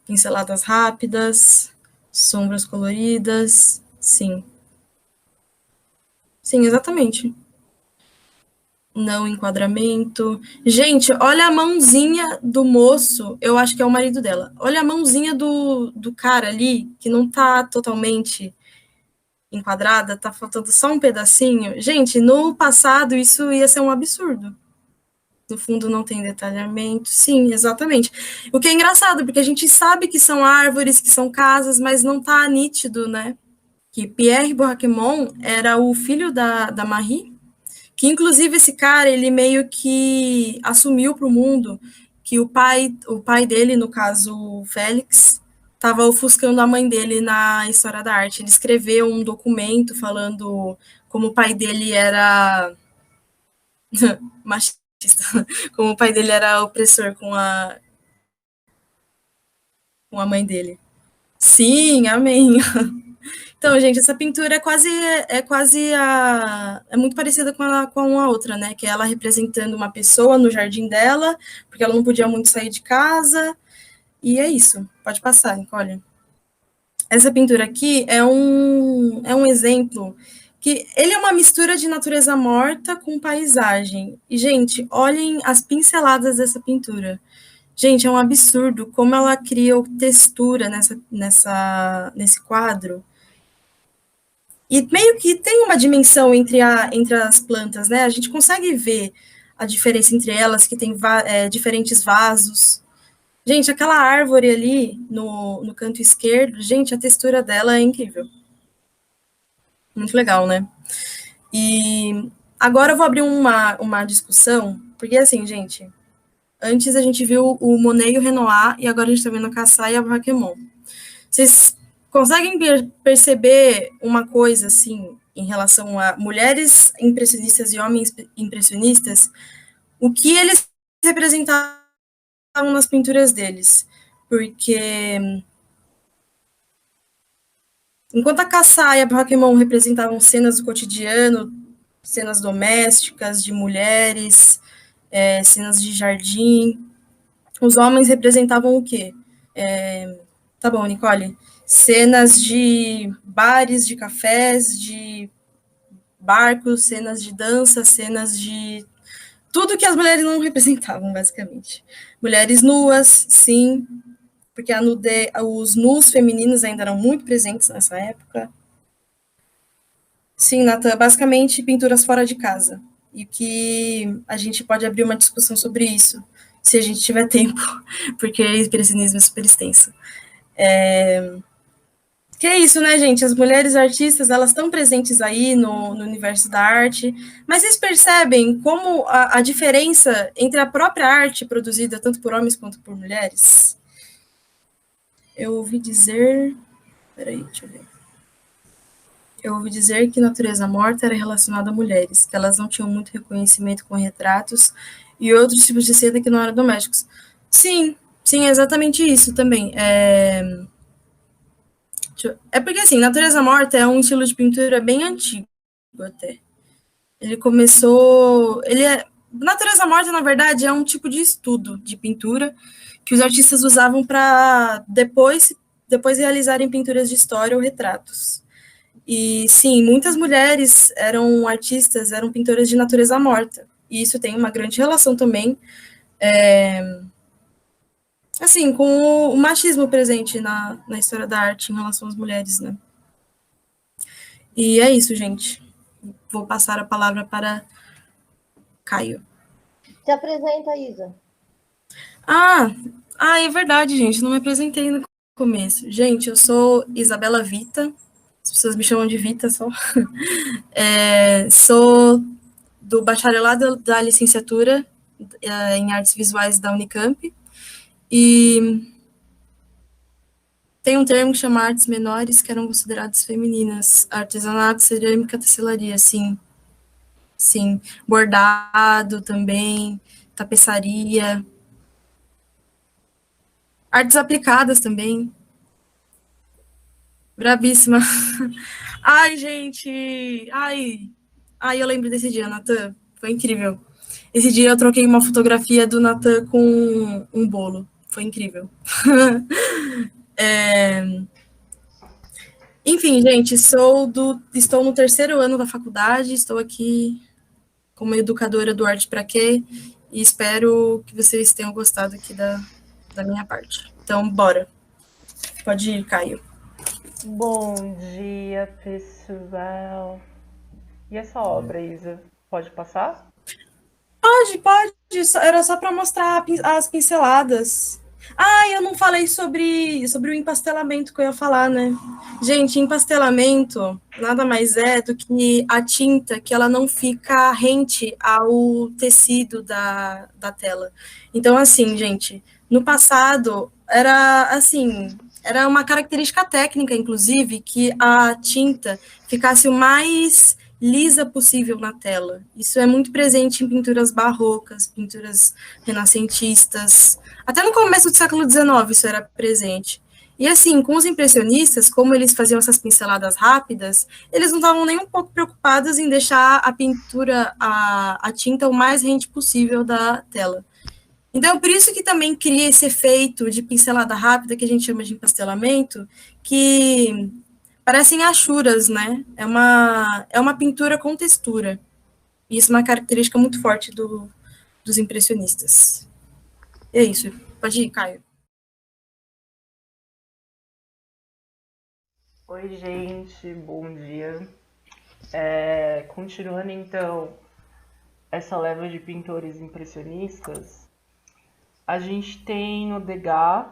Pinceladas rápidas, sombras coloridas, sim. Sim, exatamente. Não enquadramento. Gente, olha a mãozinha do moço, eu acho que é o marido dela. Olha a mãozinha do cara ali, que não tá totalmente enquadrada, tá faltando só um pedacinho. Gente, no passado isso ia ser um absurdo. No fundo não tem detalhamento. Sim, exatamente. O que é engraçado, porque a gente sabe que são árvores, que são casas, mas não tá nítido, né? Que Pierre Bourraquemont era o filho da Marie, que inclusive esse cara, ele meio que assumiu para o mundo que o pai dele, no caso Félix, estava ofuscando a mãe dele na história da arte. Ele escreveu um documento falando como o pai dele era machista, como o pai dele era opressor com a mãe dele. Sim, amém. Então, gente, essa pintura é muito parecida com a outra, né? Que é ela representando uma pessoa no jardim dela, porque ela não podia muito sair de casa. E é isso. Pode passar, Nicole. Essa pintura aqui é um exemplo que ele é uma mistura de natureza morta com paisagem. E, gente, olhem as pinceladas dessa pintura. Gente, é um absurdo como ela criou textura nesse quadro. E meio que tem uma dimensão entre as plantas, né? A gente consegue ver a diferença entre elas, que tem diferentes vasos. Gente, aquela árvore ali no canto esquerdo, gente, a textura dela é incrível. Muito legal, né? E agora eu vou abrir uma discussão, porque assim, gente, antes a gente viu o Monet e o Renoir, e agora a gente está vendo a Cassai e a Braquemont. Vocês conseguem perceber uma coisa, assim, em relação a mulheres impressionistas e homens impressionistas? O que eles representavam nas pinturas deles? Porque enquanto a Cassai e a Braquemont representavam cenas do cotidiano, cenas domésticas, de mulheres, cenas de jardim, os homens representavam o quê? Tá bom, Nicole. Cenas de bares, de cafés, de barcos, cenas de dança, cenas de tudo que as mulheres não representavam, basicamente. Mulheres nuas, sim, porque os nus femininos ainda eram muito presentes nessa época. Sim, Natan, basicamente pinturas fora de casa. E que a gente pode abrir uma discussão sobre isso, se a gente tiver tempo, porque o expressionismo é super extenso. Que é isso, né, gente? As mulheres artistas, elas estão presentes aí no universo da arte, mas vocês percebem como a diferença entre a própria arte produzida tanto por homens quanto por mulheres? Eu ouvi dizer... Peraí, deixa eu ver. Eu ouvi dizer que Natureza Morta era relacionada a mulheres, que elas não tinham muito reconhecimento com retratos e outros tipos de cena que não eram domésticos. Sim, é exatamente isso também. É porque, assim, Natureza Morta é um estilo de pintura bem antigo, até. Ele começou... Natureza Morta, na verdade, é um tipo de estudo de pintura que os artistas usavam para depois realizarem pinturas de história ou retratos. E, sim, muitas mulheres eram artistas, eram pintoras de natureza morta. E isso tem uma grande relação também, assim, com o machismo presente na história da arte em relação às mulheres, né? E é isso, gente. Vou passar a palavra para Caio. Se apresenta, Isa. É verdade, gente. Não me apresentei no começo. Gente, eu sou Isabela Vita. As pessoas me chamam de Vita só. Sou do bacharelado da licenciatura em artes visuais da Unicamp. E tem um termo que chama artes menores, que eram consideradas femininas. Artesanato, cerâmica, tecelaria, sim. Sim. Bordado também, tapeçaria. Artes aplicadas também. Brabíssima. Ai, gente. Ai, eu lembro desse dia, Natan. Foi incrível. Esse dia eu troquei uma fotografia do Natan com um bolo. Foi incrível. Enfim, gente, estou no terceiro ano da faculdade, estou aqui como educadora do Arte Pra Quê e espero que vocês tenham gostado aqui da minha parte. Então, bora. Pode ir, Caio. Bom dia, pessoal. E essa obra, Isa? Pode passar? Pode. Era só para mostrar as pinceladas. Eu não falei sobre o empastelamento que eu ia falar, né? Gente, empastelamento nada mais é do que a tinta que ela não fica rente ao tecido da tela. Então, assim, gente, no passado era uma característica técnica, inclusive, que a tinta ficasse o mais lisa possível na tela. Isso é muito presente em pinturas barrocas, pinturas renascentistas. Até no começo do século XIX isso era presente. E assim, com os impressionistas, como eles faziam essas pinceladas rápidas, eles não estavam nem um pouco preocupados em deixar a pintura, a tinta o mais rente possível da tela. Então, por isso que também cria esse efeito de pincelada rápida, que a gente chama de empastelamento, que parecem achuras, né? É uma pintura com textura. E isso é uma característica muito forte dos impressionistas. É isso. Pode ir, Caio. Oi, gente, bom dia. Continuando então essa leva de pintores impressionistas, a gente tem o Degas.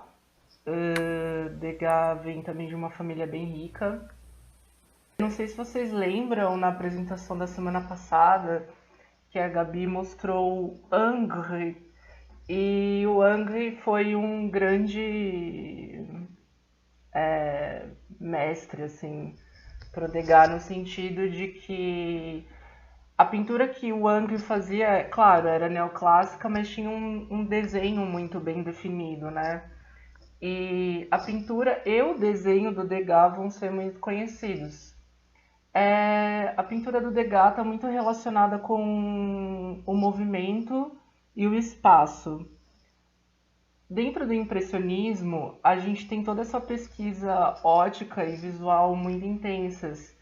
Degas vem também de uma família bem rica. Não sei se vocês lembram na apresentação da semana passada que a Gabi mostrou Ingres. E o Ingres foi um grande mestre, assim, pro Degas, no sentido de que a pintura que o Ingres fazia, claro, era neoclássica, mas tinha um desenho muito bem definido, né? E a pintura e o desenho do Degas vão ser muito conhecidos. A pintura do Degas está muito relacionada com o movimento e o espaço. Dentro do impressionismo, a gente tem toda essa pesquisa ótica e visual muito intensas.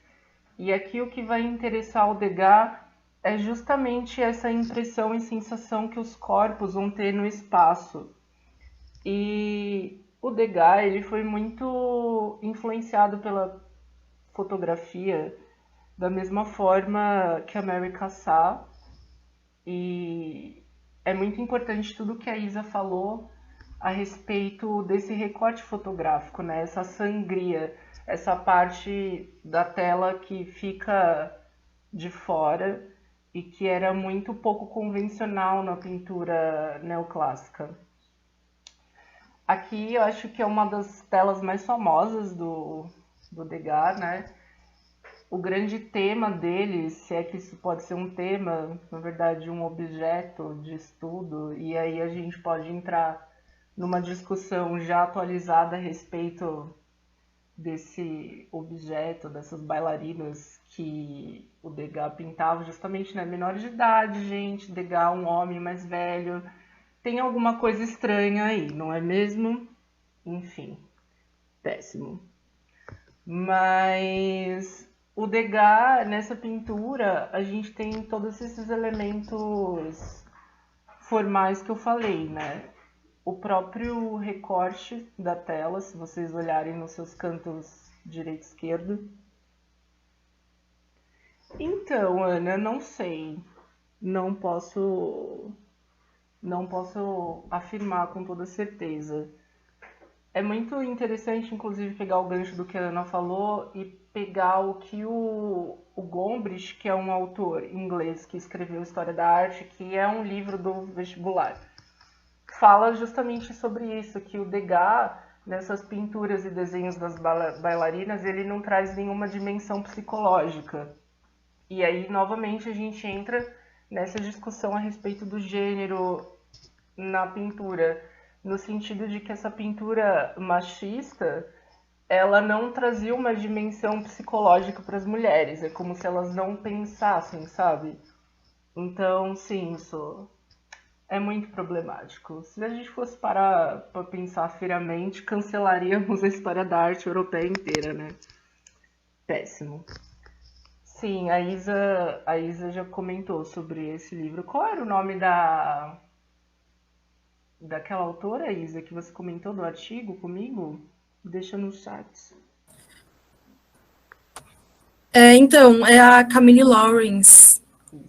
E aqui o que vai interessar o Degas é justamente essa impressão e sensação que os corpos vão ter no espaço. E o Degas, ele foi muito influenciado pela fotografia da mesma forma que a Mary Cassatt. E é muito importante tudo que a Isa falou a respeito desse recorte fotográfico, né? Essa sangria, essa parte da tela que fica de fora e que era muito pouco convencional na pintura neoclássica. Aqui eu acho que é uma das telas mais famosas do Degas, né? O grande tema dele, se é que isso pode ser um tema, na verdade um objeto de estudo, e aí a gente pode entrar numa discussão já atualizada a respeito desse objeto, dessas bailarinas que o Degas pintava justamente, né? Menores de idade, gente, Degas um homem mais velho. Tem alguma coisa estranha aí, não é mesmo? Enfim, péssimo. Mas o Degas, nessa pintura, a gente tem todos esses elementos formais que eu falei, né? O próprio recorte da tela, se vocês olharem nos seus cantos direito e esquerdo. Então, Ana, não sei. Não posso afirmar com toda certeza. É muito interessante, inclusive, pegar o gancho do que a Ana falou e pegar o que o Gombrich, que é um autor inglês que escreveu História da Arte, que é um livro do vestibular, fala justamente sobre isso, que o Degas, nessas pinturas e desenhos das bailarinas, ele não traz nenhuma dimensão psicológica. E aí, novamente, a gente entra nessa discussão a respeito do gênero na pintura, no sentido de que essa pintura machista, ela não trazia uma dimensão psicológica para as mulheres, é como se elas não pensassem, sabe? Então, sim, isso é muito problemático. Se a gente fosse parar para pensar friamente, cancelaríamos a história da arte europeia inteira, né? Péssimo. Sim, a Isa já comentou sobre esse livro. Qual era o nome daquela autora, Isa, que você comentou do artigo comigo? Deixa no chat. Então, é a Camille Lawrence.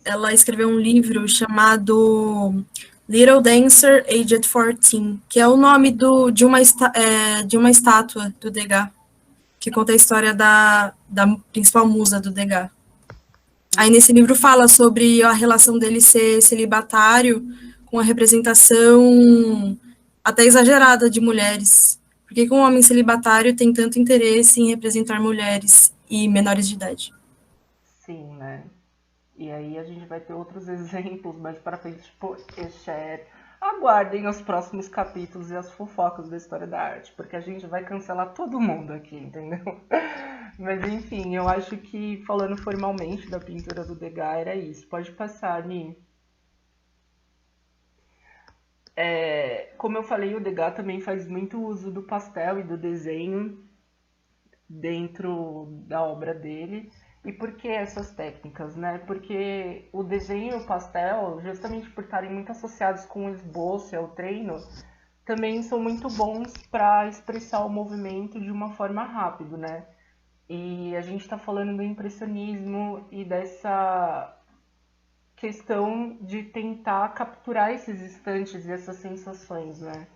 Ela escreveu um livro chamado Little Dancer Aged 14, que é o nome de uma estátua do Degas, que conta a história da principal musa do Degas. Aí nesse livro fala sobre a relação dele ser celibatário com a representação até exagerada de mulheres. Por que um homem celibatário tem tanto interesse em representar mulheres e menores de idade? Sim, né? E aí a gente vai ter outros exemplos mais pra frente, tipo, aguardem os próximos capítulos e as fofocas da história da arte, porque a gente vai cancelar todo mundo aqui, entendeu? Mas enfim, eu acho que falando formalmente da pintura do Degas era isso. Pode passar, Ni. Como eu falei, o Degas também faz muito uso do pastel e do desenho dentro da obra dele. E por que essas técnicas, né? Porque o desenho e o pastel, justamente por estarem muito associados com o esboço e ao treino, também são muito bons para expressar o movimento de uma forma rápida, né? E a gente está falando do impressionismo e dessa questão de tentar capturar esses instantes e essas sensações, né?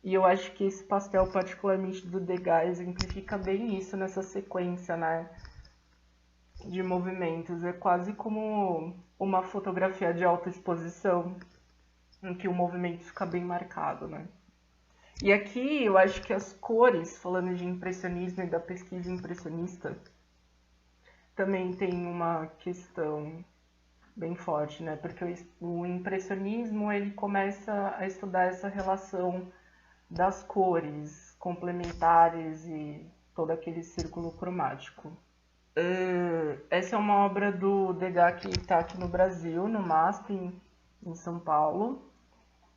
E eu acho que esse pastel, particularmente do Degas, exemplifica bem isso nessa sequência, né, de movimentos. É quase como uma fotografia de autoexposição, em que o movimento fica bem marcado, né? E aqui eu acho que as cores, falando de impressionismo e da pesquisa impressionista, também tem uma questão bem forte, né? Porque o impressionismo ele começa a estudar essa relação das cores complementares e todo aquele círculo cromático. Essa é uma obra do Degas que está aqui no Brasil, no MASP, em São Paulo.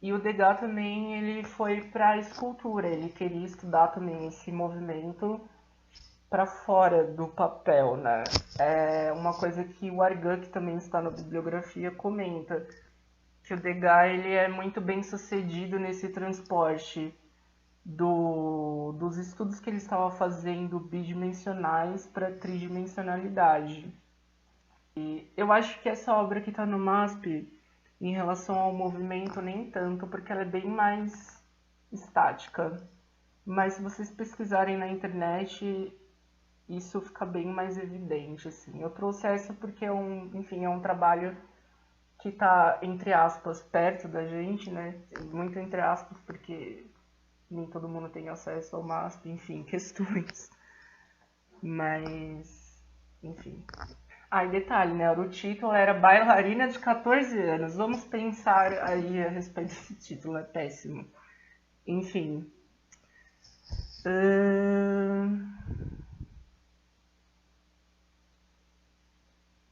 E o Degas também ele foi para a escultura, ele queria estudar também esse movimento para fora do papel, né? É uma coisa que o Argan, que também está na bibliografia, comenta, que o Degas ele é muito bem sucedido nesse transporte dos estudos que ele estava fazendo bidimensionais para tridimensionalidade. E eu acho que essa obra que está no MASP, em relação ao movimento, nem tanto, porque ela é bem mais estática. Mas se vocês pesquisarem na internet, isso fica bem mais evidente, assim. Eu trouxe essa porque é um trabalho que está, entre aspas, perto da gente, né? Muito entre aspas, porque nem todo mundo tem acesso ao MASP, enfim, questões. Mas, enfim. E detalhe, né? O título era Bailarina de 14 anos. Vamos pensar aí a respeito desse título, é péssimo. Enfim.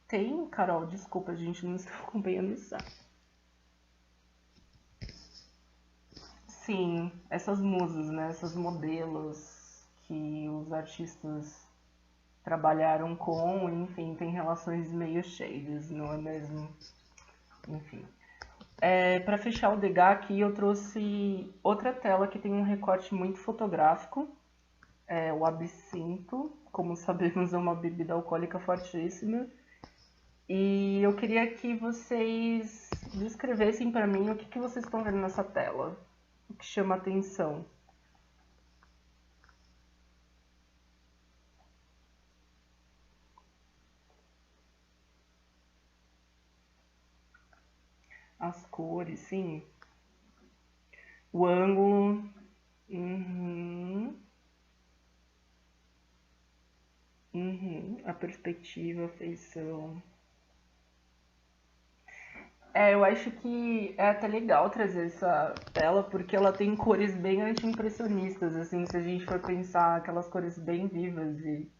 Tem, Carol? Desculpa, a gente não está acompanhando isso. Sim, essas musas, né? Essas modelos que os artistas trabalharam com, enfim, tem relações meio shades, não é mesmo? Enfim. Para fechar o Degas aqui, eu trouxe outra tela que tem um recorte muito fotográfico, o absinto, como sabemos é uma bebida alcoólica fortíssima, e eu queria que vocês descrevessem para mim o que vocês estão vendo nessa tela, o que chama atenção. As cores, sim. O ângulo. A perspectiva, a feição. Eu acho que é até legal trazer essa tela, porque ela tem cores bem anti-impressionistas, assim, se a gente for pensar aquelas cores bem vivas e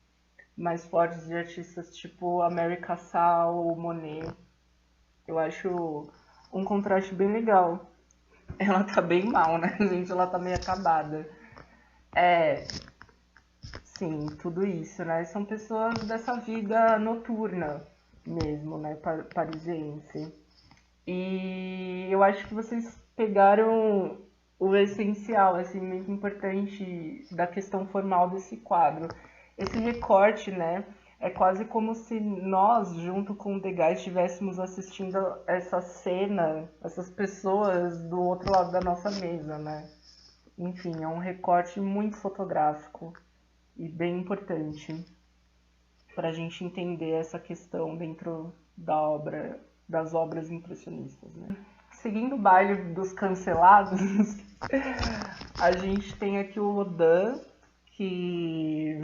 mais fortes de artistas tipo a Mary Cassatt, Monet. Eu acho um contraste bem legal. Ela tá bem mal, né, gente? Ela tá meio acabada. Sim, tudo isso, né? São pessoas dessa vida noturna mesmo, né, parisiense. E eu acho que vocês pegaram o essencial, assim, muito importante da questão formal desse quadro. Esse recorte, né, é quase como se nós, junto com o Degas, estivéssemos assistindo essa cena, essas pessoas do outro lado da nossa mesa, né? Enfim, é um recorte muito fotográfico e bem importante para a gente entender essa questão dentro da obra, das obras impressionistas, né? Seguindo o baile dos cancelados, a gente tem aqui o Rodin, que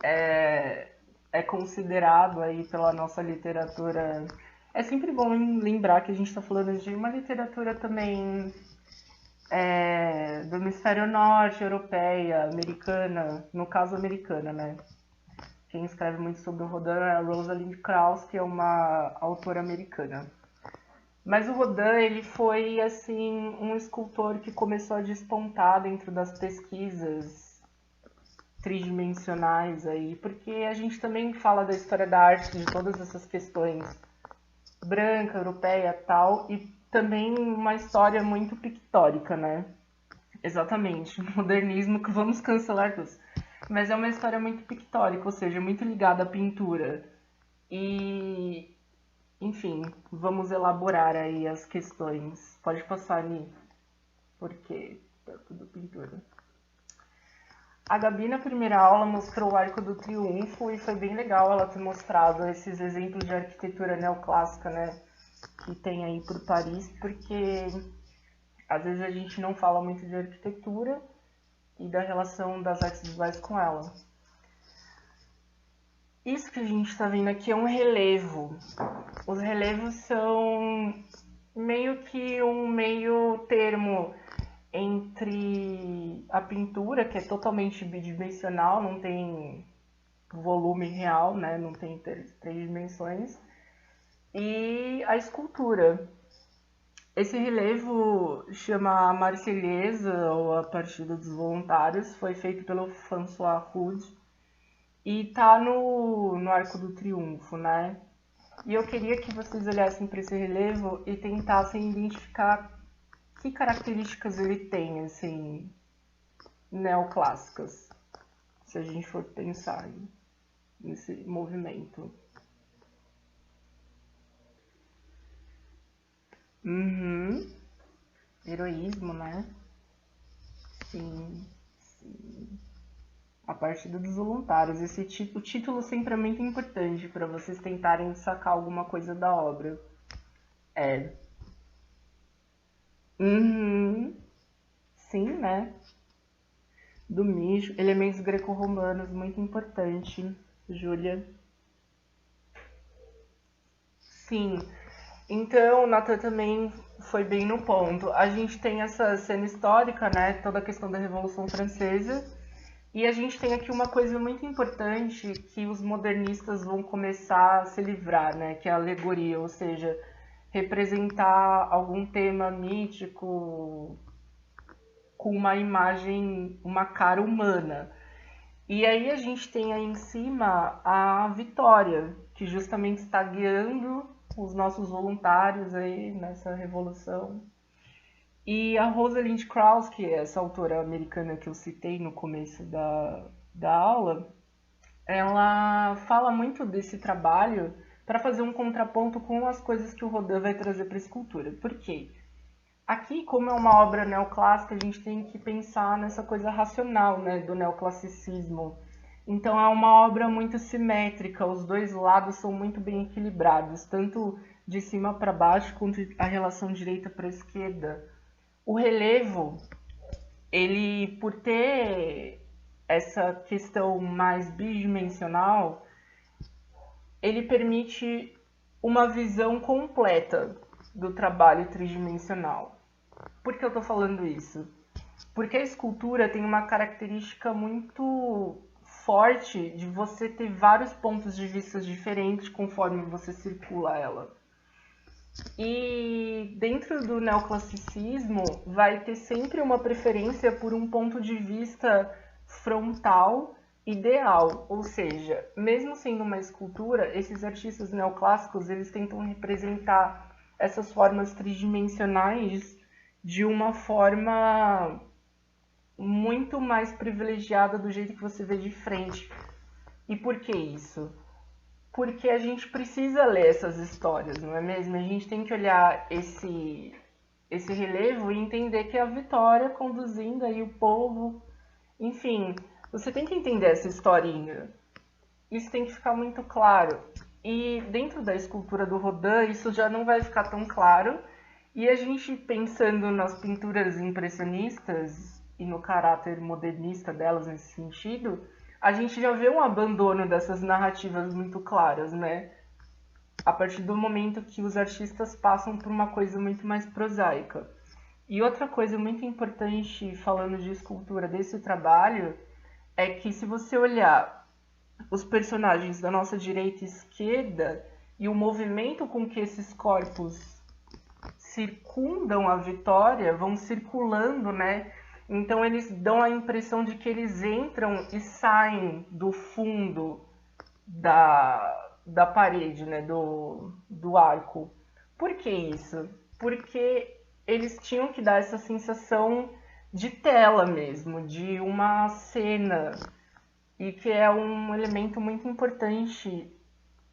é considerado aí pela nossa literatura. É sempre bom lembrar que a gente está falando de uma literatura também do hemisfério norte, europeia, americana, no caso americana, né? Quem escreve muito sobre o Rodin é a Rosalind Krauss, que é uma autora americana. Mas o Rodin, ele foi, assim, um escultor que começou a despontar dentro das pesquisas tridimensionais aí, porque a gente também fala da história da arte, de todas essas questões branca, europeia, tal, e também uma história muito pictórica, né? exatamente, modernismo que vamos cancelar todos. Mas é uma história muito pictórica, ou seja, muito ligada à pintura. E, enfim, vamos elaborar aí as questões. Pode passar ali, porque tá tudo pintura. A Gabi, na primeira aula, mostrou o Arco do Triunfo e foi bem legal ela ter mostrado esses exemplos de arquitetura neoclássica, né, que tem aí por Paris, porque às vezes a gente não fala muito de arquitetura e da relação das artes visuais com ela. Isso que a gente está vendo aqui é um relevo. Os relevos são meio que um meio termo entre a pintura, que é totalmente bidimensional, não tem volume real, né? Não tem três dimensões, e a escultura. Esse relevo chama a Marselhesa, ou a Partida dos Voluntários, foi feito pelo François Rude e tá no Arco do Triunfo, né? E eu queria que vocês olhassem para esse relevo e tentassem identificar que características ele tem, assim, neoclássicas, se a gente for pensar nesse movimento. Heroísmo, né? Sim, sim. A Partida dos Voluntários. O título sempre é muito importante para vocês tentarem sacar alguma coisa da obra. É. Sim, né? Do mijo. Elementos greco-romanos, muito importante, Júlia. Sim. Então, Nathan também foi bem no ponto. A gente tem essa cena histórica, né? Toda a questão da Revolução Francesa. E a gente tem aqui uma coisa muito importante que os modernistas vão começar a se livrar, né? Que é a alegoria, ou seja, representar algum tema mítico com uma imagem, uma cara humana. E aí a gente tem aí em cima a Vitória, que justamente está guiando os nossos voluntários aí nessa revolução. E a Rosalind Krauss, que é essa autora americana que eu citei no começo da aula, ela fala muito desse trabalho para fazer um contraponto com as coisas que o Rodin vai trazer para a escultura. Por quê? Aqui, como é uma obra neoclássica, a gente tem que pensar nessa coisa racional, né, do neoclassicismo. Então é uma obra muito simétrica, os dois lados são muito bem equilibrados, tanto de cima para baixo quanto a relação direita para esquerda. O relevo, ele, por ter essa questão mais bidimensional, ele permite uma visão completa do trabalho tridimensional. Por que eu estou falando isso? Porque a escultura tem uma característica muito forte de você ter vários pontos de vista diferentes conforme você circula ela. E dentro do neoclassicismo vai ter sempre uma preferência por um ponto de vista frontal ideal, ou seja, mesmo sendo uma escultura, esses artistas neoclássicos eles tentam representar essas formas tridimensionais de uma forma muito mais privilegiada do jeito que você vê de frente. E por que isso? Porque a gente precisa ler essas histórias, não é mesmo? A gente tem que olhar esse relevo e entender que é a Vitória conduzindo aí o povo. Enfim, você tem que entender essa historinha. Isso tem que ficar muito claro. E dentro da escultura do Rodin, isso já não vai ficar tão claro. E a gente pensando nas pinturas impressionistas e no caráter modernista delas nesse sentido, a gente já vê um abandono dessas narrativas muito claras, né? A partir do momento que os artistas passam por uma coisa muito mais prosaica. E outra coisa muito importante, falando de escultura desse trabalho, é que se você olhar os personagens da nossa direita e esquerda e o movimento com que esses corpos circundam a Vitória, vão circulando, né? Então eles dão a impressão de que eles entram e saem do fundo da parede, né? do arco. Por que isso? Porque eles tinham que dar essa sensação de tela mesmo, de uma cena, e que é um elemento muito importante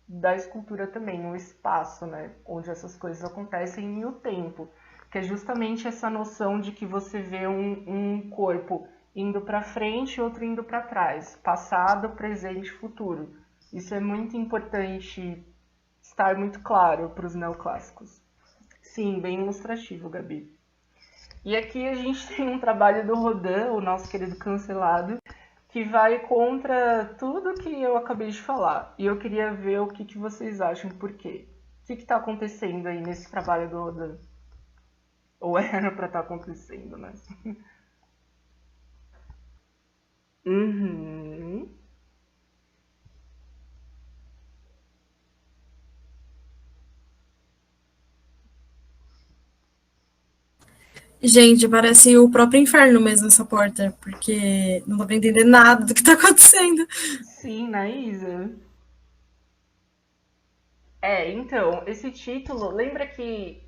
da escultura também, o espaço, né, onde essas coisas acontecem e o tempo, que é justamente essa noção de que você vê um corpo indo para frente e outro indo para trás, passado, presente e futuro. Isso é muito importante estar muito claro para os neoclássicos. Sim, bem ilustrativo, Gabi. E aqui a gente tem um trabalho do Rodin, o nosso querido cancelado, que vai contra tudo que eu acabei de falar. E eu queria ver o que vocês acham, por quê? O que está acontecendo aí nesse trabalho do Rodin? Ou era para estar acontecendo, né? Uhum. Gente, parece o próprio inferno mesmo essa porta, porque não dá pra entender nada do que tá acontecendo. Sim, na Isa. Então, esse título, lembra que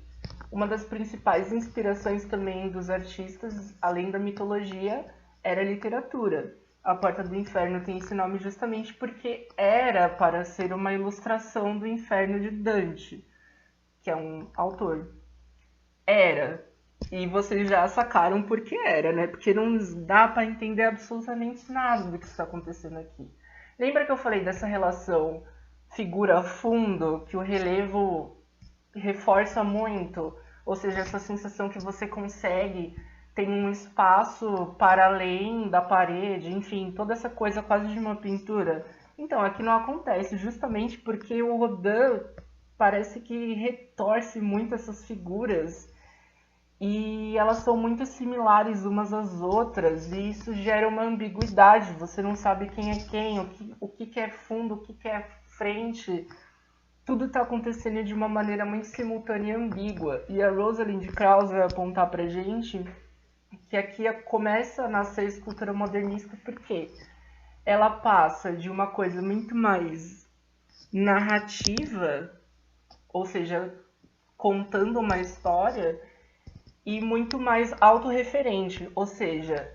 uma das principais inspirações também dos artistas, além da mitologia, era a literatura. A Porta do Inferno tem esse nome justamente porque era para ser uma ilustração do Inferno de Dante, que é um autor. Era. E vocês já sacaram por que era, né? Porque não dá para entender absolutamente nada do que está acontecendo aqui. Lembra que eu falei dessa relação figura-fundo, que o relevo reforça muito? Ou seja, essa sensação que você consegue, tem um espaço para além da parede, enfim, toda essa coisa quase de uma pintura. Então, aqui não acontece, justamente porque o Rodin parece que retorce muito essas figuras e elas são muito similares umas às outras, e isso gera uma ambiguidade. Você não sabe quem é quem, o que é fundo, o que é frente. Tudo está acontecendo de uma maneira muito simultânea e ambígua. E a Rosalind Krauss vai apontar pra gente que aqui começa a nascer a escultura modernista, porque ela passa de uma coisa muito mais narrativa, ou seja, contando uma história, e muito mais autorreferente, ou seja,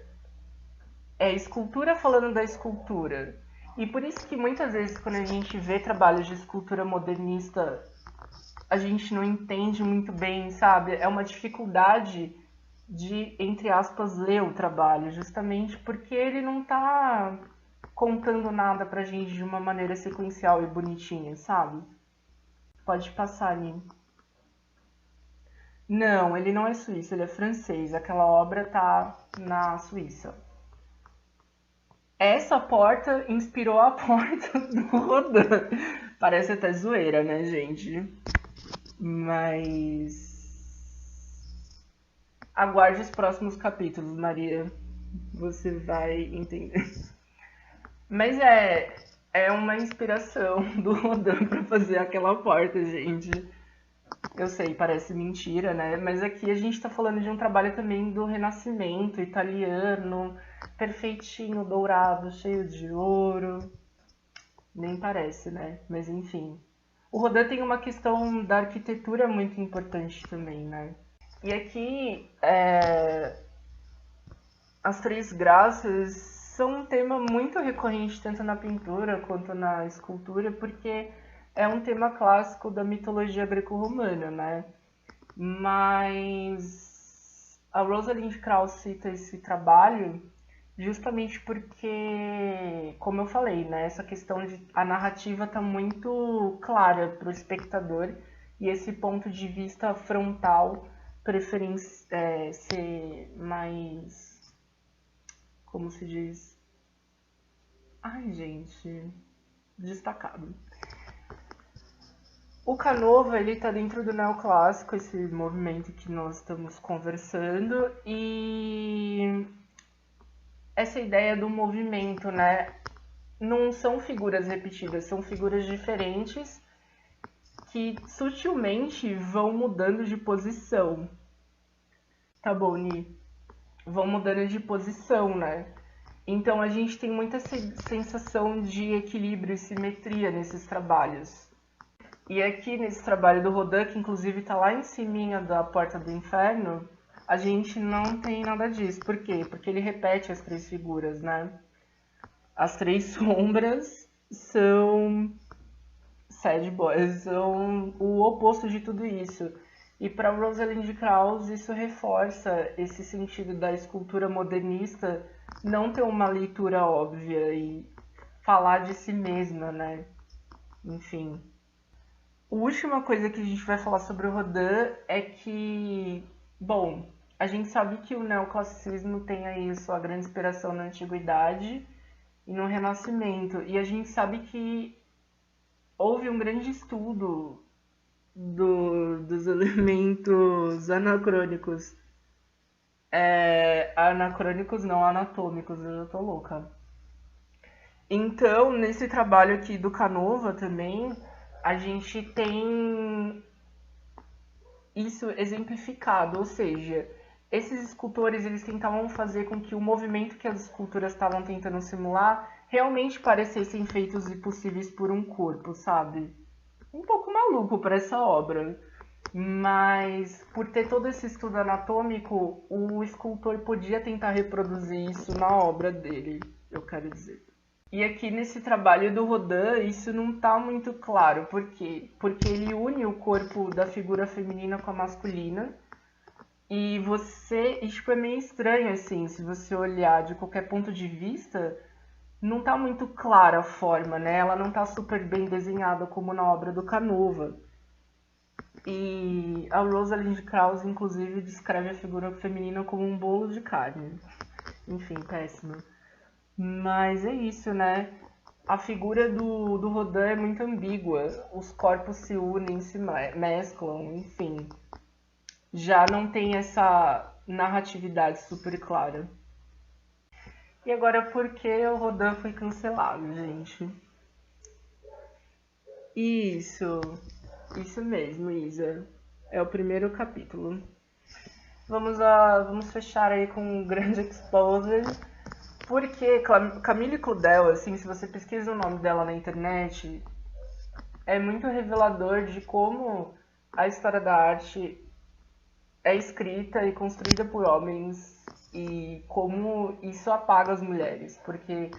é escultura falando da escultura. E por isso que muitas vezes quando a gente vê trabalhos de escultura modernista, a gente não entende muito bem, sabe? É uma dificuldade de, entre aspas, ler o trabalho, justamente porque ele não tá contando nada pra gente de uma maneira sequencial e bonitinha, sabe? Pode passar, Nini. Não, ele não é suíço, ele é francês. Aquela obra tá na Suíça. Essa porta inspirou a porta do Rodin. Parece até zoeira, né, gente? Mas aguarde os próximos capítulos, Maria. Você vai entender. Mas é uma inspiração do Rodin para fazer aquela porta, gente. Eu sei, parece mentira, né? Mas aqui a gente tá falando de um trabalho também do Renascimento italiano, perfeitinho, dourado, cheio de ouro. Nem parece, né? Mas enfim. O Rodin tem uma questão da arquitetura muito importante também, né? E aqui, as Três Graças são um tema muito recorrente tanto na pintura quanto na escultura, porque é um tema clássico da mitologia greco-romana, né? Mas a Rosalind Krauss cita esse trabalho justamente porque, como eu falei, né, essa questão de a narrativa está muito clara para o espectador e esse ponto de vista frontal ser mais, como se diz? Ai, gente, destacado. O Canova, ele tá dentro do neoclássico, esse movimento que nós estamos conversando, e essa ideia do movimento, né? Não são figuras repetidas, são figuras diferentes que sutilmente vão mudando de posição. Tá bom, Ni? Vão mudando de posição, né? Então a gente tem muita sensação de equilíbrio e simetria nesses trabalhos. E aqui nesse trabalho do Rodin, que inclusive está lá em cima da Porta do Inferno, a gente não tem nada disso. Por quê? Porque ele repete as três figuras, né? As três sombras são sad boys, são o oposto de tudo isso. E para Rosalind Krauss isso reforça esse sentido da escultura modernista não ter uma leitura óbvia e falar de si mesma, né? Enfim. A última coisa que a gente vai falar sobre o Rodin é que, bom, a gente sabe que o neoclassicismo tem aí sua grande inspiração na Antiguidade e no Renascimento. E a gente sabe que houve um grande estudo dos elementos anacrônicos. Anacrônicos não, anatômicos, eu já tô louca. Então, nesse trabalho aqui do Canova também, a gente tem isso exemplificado, ou seja, esses escultores eles tentavam fazer com que o movimento que as esculturas estavam tentando simular realmente parecessem feitos e possíveis por um corpo, sabe? Um pouco maluco para essa obra, mas por ter todo esse estudo anatômico, o escultor podia tentar reproduzir isso na obra dele, eu quero dizer. E aqui nesse trabalho do Rodin, isso não está muito claro. Por quê? Porque ele une o corpo da figura feminina com a masculina. E tipo, é meio estranho, assim, se você olhar de qualquer ponto de vista, não está muito clara a forma, né? Ela não está super bem desenhada como na obra do Canova. E a Rosalind Krauss, inclusive, descreve a figura feminina como um bolo de carne. Enfim, péssimo. Mas é isso, né? A figura do Rodin é muito ambígua. Os corpos se unem, se mesclam, enfim. Já não tem essa narratividade super clara. E agora, por que o Rodin foi cancelado, gente? Isso mesmo, Isa. É o primeiro capítulo. Vamos fechar aí com um grande exposé. Porque Camille Claudel, assim, se você pesquisa o nome dela na internet, é muito revelador de como a história da arte é escrita e construída por homens e como isso apaga as mulheres. Porque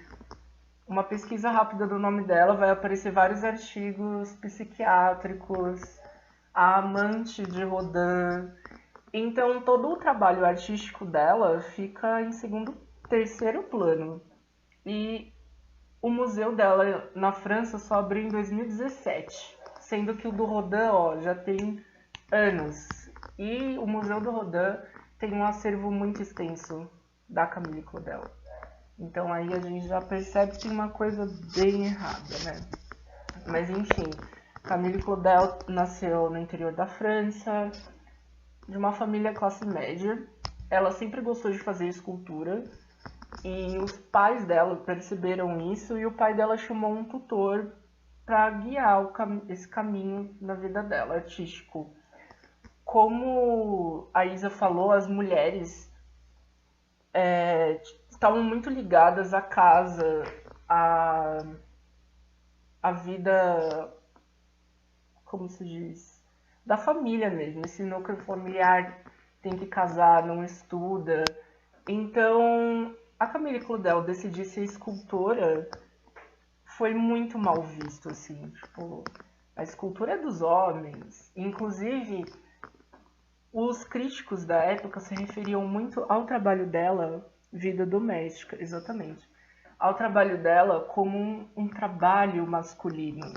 uma pesquisa rápida do nome dela vai aparecer vários artigos psiquiátricos, a amante de Rodin. Então todo o trabalho artístico dela fica em terceiro plano. E o museu dela na França só abriu em 2017, sendo que o do Rodin já tem anos. E o Museu do Rodin tem um acervo muito extenso da Camille Claudel. Então aí a gente já percebe que tem uma coisa bem errada, né? Mas enfim, Camille Claudel nasceu no interior da França, de uma família classe média. Ela sempre gostou de fazer escultura e os pais dela perceberam isso e o pai dela chamou um tutor para guiar esse caminho na vida dela, artístico. Como a Isa falou, as mulheres estavam muito ligadas à casa, à vida, como se diz, da família mesmo. Esse núcleo familiar tem que casar, não estuda. Então, a Camille Claudel decidir ser escultora foi muito mal visto, assim, tipo, a escultura é dos homens. Inclusive, os críticos da época se referiam muito ao trabalho dela, vida doméstica, exatamente, ao trabalho dela como um trabalho masculino.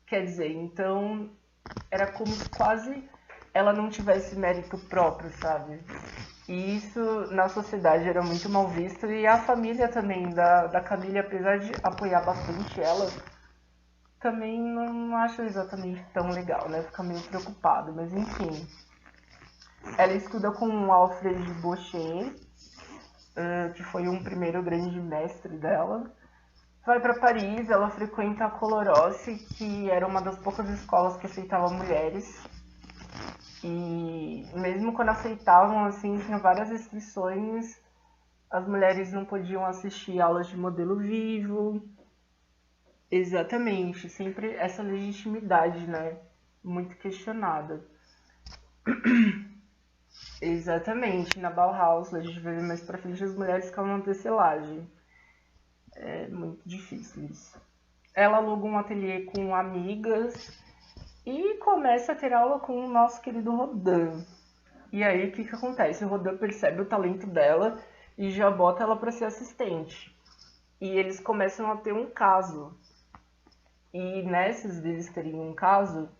Quer dizer, então, era como se quase ela não tivesse mérito próprio, sabe? E isso na sociedade era muito mal visto e a família também da Camille, apesar de apoiar bastante ela, também não acha exatamente tão legal, né? Fica meio preocupado, mas enfim. Ela estuda com o Alfred Boucher, que foi um primeiro grande mestre dela. Vai para Paris, ela frequenta a Colarossi, que era uma das poucas escolas que aceitava mulheres. E mesmo quando aceitavam, assim, tinha várias restrições. As mulheres não podiam assistir aulas de modelo vivo. Exatamente, sempre essa legitimidade, né? Muito questionada. Exatamente, na Bauhaus, a gente vai ver mais pra frente as mulheres com uma tecelagem. É muito difícil isso. Ela aluga um ateliê com amigas e começa a ter aula com o nosso querido Rodin. E aí, o que que acontece? O Rodin percebe o talento dela e já bota ela para ser assistente. E eles começam a ter um caso. E nessas deles terem um caso,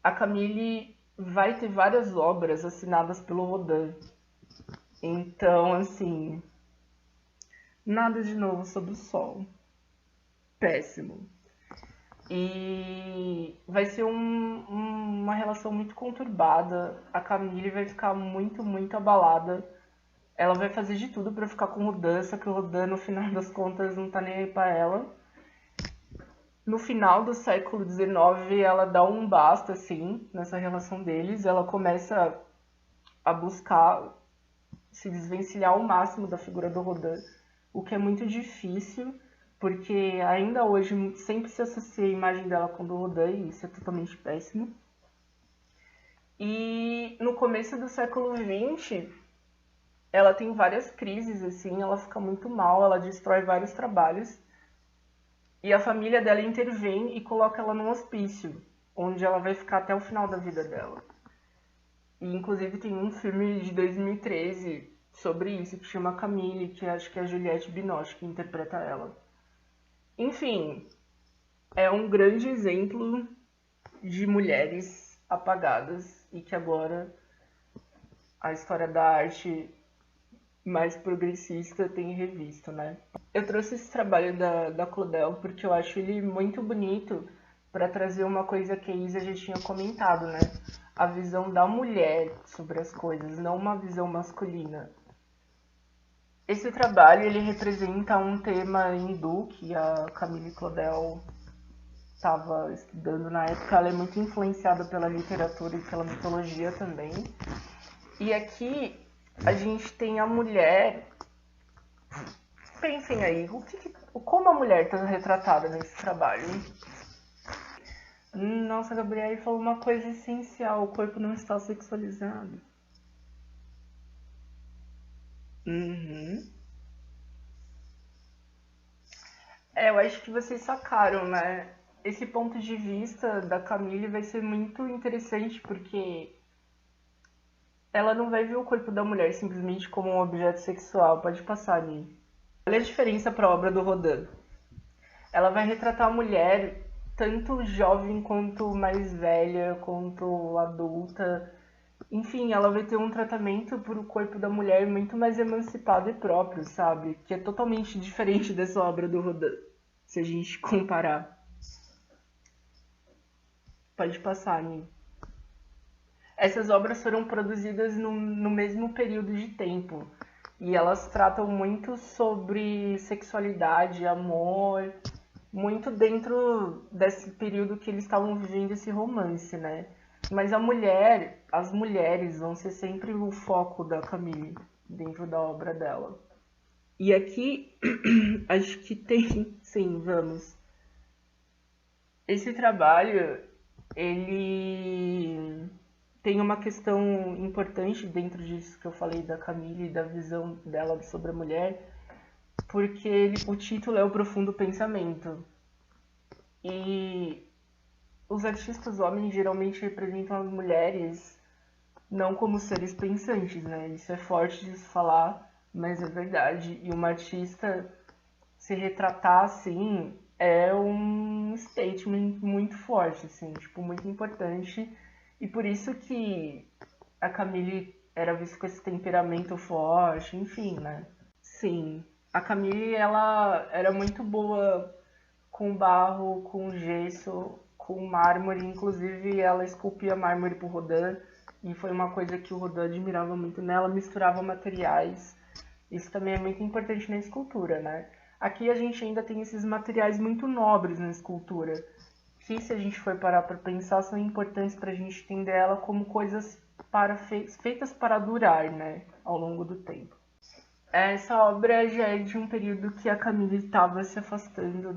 a Camille vai ter várias obras assinadas pelo Rodin. Então, assim, nada de novo sob o sol. Péssimo. E vai ser uma relação muito conturbada. A Camille vai ficar muito, muito abalada. Ela vai fazer de tudo pra ficar com o Rodin, só que o Rodin, no final das contas, não tá nem aí pra ela. No final do século XIX, ela dá um basta, assim, nessa relação deles. Ela começa a buscar se desvencilhar ao máximo da figura do Rodin, o que é muito difícil, porque ainda hoje sempre se associa a imagem dela com a do Rodin, e isso é totalmente péssimo. E no começo do século XX, ela tem várias crises, assim, ela fica muito mal, ela destrói vários trabalhos, e a família dela intervém e coloca ela num hospício, onde ela vai ficar até o final da vida dela. E inclusive tem um filme de 2013 sobre isso, que chama Camille, que acho que é a Juliette Binoche que interpreta ela. Enfim, é um grande exemplo de mulheres apagadas e que agora a história da arte mais progressista tem revisto, né? Eu trouxe esse trabalho da Claudel porque eu acho ele muito bonito para trazer uma coisa que a Isa já tinha comentado, né? A visão da mulher sobre as coisas, não uma visão masculina. Esse trabalho ele representa um tema hindu que a Camille Claudel estava estudando na época. Ela é muito influenciada pela literatura e pela mitologia também. E aqui a gente tem a mulher. Pensem aí, como a mulher está retratada nesse trabalho? Nossa, a Gabriela falou uma coisa essencial: o corpo não está sexualizado. Uhum. Eu acho que vocês sacaram, né? Esse ponto de vista da Camille vai ser muito interessante porque ela não vai ver o corpo da mulher simplesmente como um objeto sexual. Pode passar ali. Olha a diferença para a obra do Rodin. Ela vai retratar a mulher tanto jovem quanto mais velha, quanto adulta. Enfim, ela vai ter um tratamento para o corpo da mulher muito mais emancipado e próprio, sabe? Que é totalmente diferente dessa obra do Rodin, se a gente comparar. Pode passar, Ani. Essas obras foram produzidas no mesmo período de tempo. E elas tratam muito sobre sexualidade, amor, muito dentro desse período que eles estavam vivendo esse romance, né? Mas as mulheres vão ser sempre o foco da Camille dentro da obra dela. E aqui, acho que tem, sim, vamos. Esse trabalho, ele tem uma questão importante dentro disso que eu falei da Camille e da visão dela sobre a mulher, porque o título é O Profundo Pensamento. E os artistas homens geralmente representam as mulheres não como seres pensantes, né? Isso é forte de se falar, mas é verdade. E uma artista se retratar assim é um statement muito forte, assim, tipo, muito importante. E por isso que a Camille era vista com esse temperamento forte, enfim, né? Sim, a Camille, ela era muito boa com barro, com gesso, com mármore. Inclusive, ela esculpia mármore pro Rodin. E foi uma coisa que o Rodin admirava muito nela, misturava materiais. Isso também é muito importante na escultura, né? Aqui a gente ainda tem esses materiais muito nobres na escultura, que se a gente for parar para pensar, são importantes para a gente entender ela como coisas feitas para durar, né, ao longo do tempo. Essa obra já é de um período que a Camille estava se afastando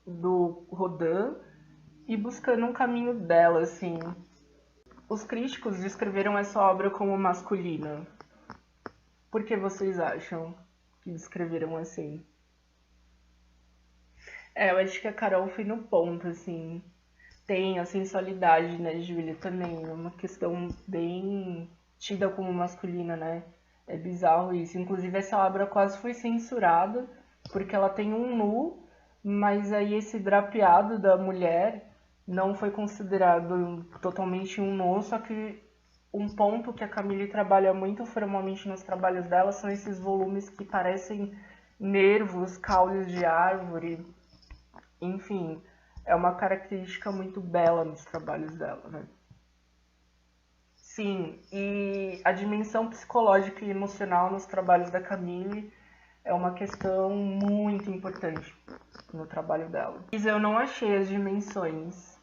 do Rodin e buscando um caminho dela, assim. os críticos descreveram essa obra como masculina. Por que vocês acham que descreveram assim? Eu acho que a Carol foi no ponto, assim. Tem a sensualidade, né, Júlia, também. É uma questão bem tida como masculina, né? É bizarro isso. Inclusive, essa obra quase foi censurada, porque ela tem um nu, mas aí esse drapeado da mulher não foi considerado totalmente um nu, só que um ponto que a Camille trabalha muito formalmente nos trabalhos dela são esses volumes que parecem nervos, caules de árvore, enfim, é uma característica muito bela nos trabalhos dela, né? Sim, e a dimensão psicológica e emocional nos trabalhos da Camille é uma questão muito importante no trabalho dela. Mas eu não achei as dimensões.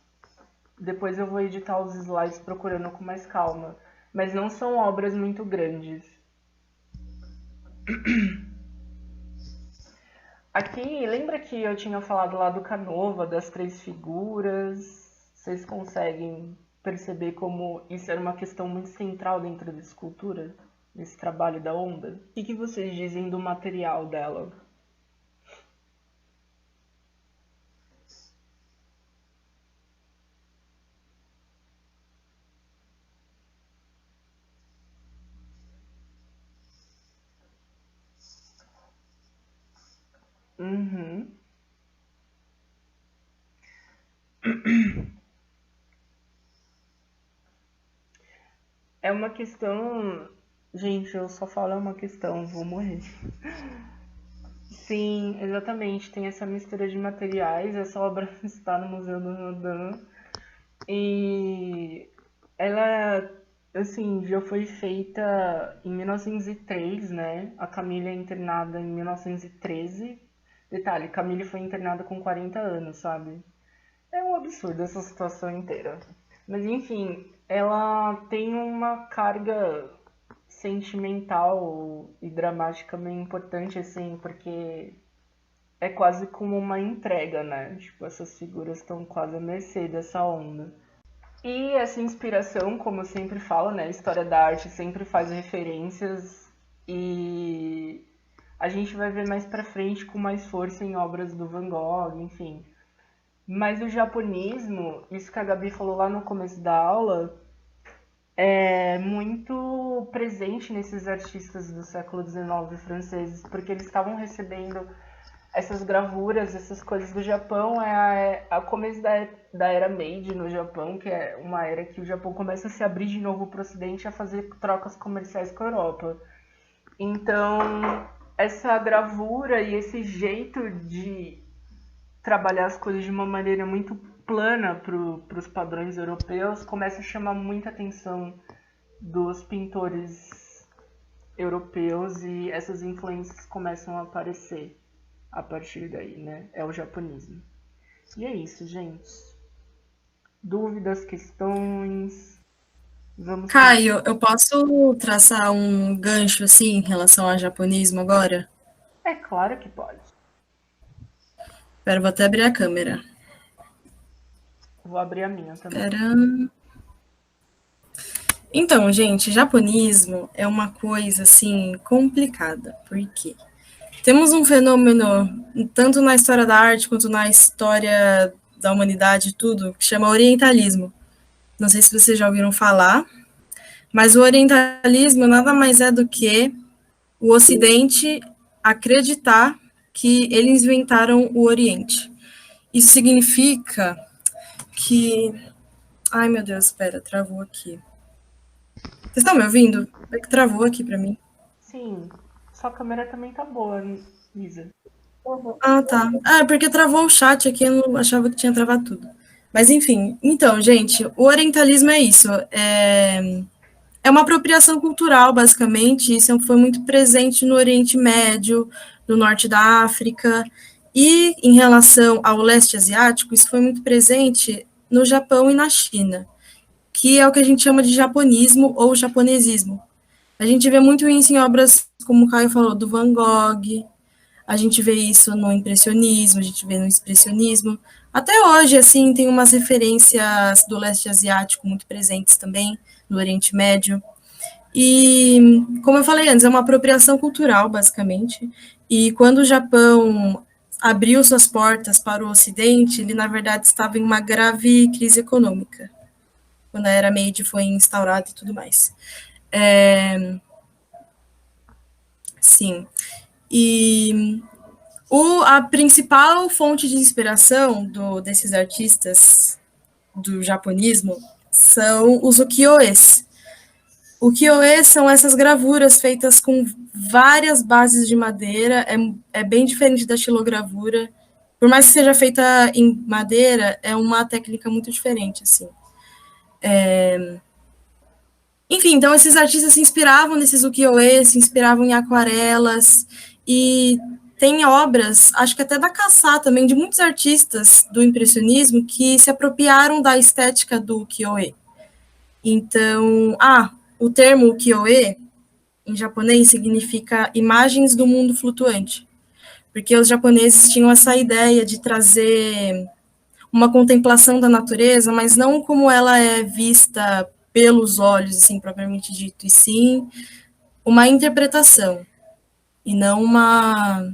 Depois eu vou editar os slides procurando com mais calma. Mas não são obras muito grandes. Aqui, lembra que eu tinha falado lá do Canova, das 3 figuras? Vocês conseguem perceber como isso era uma questão muito central dentro da escultura? Nesse trabalho da onda? O que vocês dizem do material dela? Uhum. É uma questão. Gente, eu só falo é uma questão, vou morrer. Sim, exatamente. Tem essa mistura de materiais. Essa obra está no Museu do Rodin. E ela, assim, já foi feita em 1903, né? A Camille é internada em 1913. Detalhe, Camille foi internada com 40 anos, sabe? É um absurdo essa situação inteira. Mas enfim, ela tem uma carga sentimental e dramática bem importante, assim, porque é quase como uma entrega, né? Tipo, essas figuras estão quase à mercê dessa onda. E essa inspiração, como eu sempre falo, né? A história da arte sempre faz referências e a gente vai ver mais pra frente com mais força em obras do Van Gogh, enfim. Mas o japonismo, isso que a Gabi falou lá no começo da aula, é muito presente nesses artistas do século XIX franceses, porque eles estavam recebendo essas gravuras, essas coisas do Japão. É a começo da era Meiji no Japão, que é uma era que o Japão começa a se abrir de novo para o Ocidente, a fazer trocas comerciais com a Europa. Então, essa gravura e esse jeito de trabalhar as coisas de uma maneira muito plana para os padrões europeus começa a chamar muita atenção dos pintores europeus e essas influências começam a aparecer a partir daí, né? É o japonismo. E é isso, gente. Dúvidas, questões? Vamos. Caio, eu posso traçar um gancho assim em relação ao japonismo agora? É claro que pode. Espera, vou até abrir a câmera. Vou abrir a minha também. Tcharam. Então, gente, japonismo é uma coisa assim complicada, porque temos um fenômeno tanto na história da arte quanto na história da humanidade, tudo, que chama orientalismo. Não sei se vocês já ouviram falar, mas o orientalismo nada mais é do que o Ocidente acreditar que eles inventaram o Oriente. Isso significa que... Ai, meu Deus, espera, travou aqui. Vocês estão me ouvindo? É que travou aqui para mim. Sim, sua câmera também tá boa, Isa. Ah, tá. Ah, porque travou o chat aqui, eu não achava que tinha travado tudo. Mas enfim, então, gente, o orientalismo é isso. É uma apropriação cultural, basicamente. Isso foi muito presente no Oriente Médio, no Norte da África. E em relação ao leste asiático, isso foi muito presente no Japão e na China, que é o que a gente chama de japonismo ou japonesismo. A gente vê muito isso em obras, como o Caio falou, do Van Gogh, A gente vê isso no impressionismo, a gente vê no expressionismo. Até hoje, assim, tem umas referências do leste asiático muito presentes também, no Oriente Médio. E, como eu falei antes, é uma apropriação cultural, basicamente. E quando o Japão abriu suas portas para o Ocidente, ele, na verdade, estava em uma grave crise econômica, quando a Era Meiji foi instaurada e tudo mais. Sim. E a principal fonte de inspiração desses artistas do japonismo são os ukiyo-es. Ukiyo-e são essas gravuras feitas com várias bases de madeira, é bem diferente da xilogravura. Por mais que seja feita em madeira, é uma técnica muito diferente, assim. Enfim, então esses artistas se inspiravam nesses ukiyo-e, se inspiravam em aquarelas, e tem obras, acho que até da Cassá também, de muitos artistas do impressionismo que se apropriaram da estética do ukiyo-e. Então, o termo ukiyo-e, em japonês, significa imagens do mundo flutuante, porque os japoneses tinham essa ideia de trazer uma contemplação da natureza, mas não como ela é vista pelos olhos, assim, propriamente dito, e sim uma interpretação, e não uma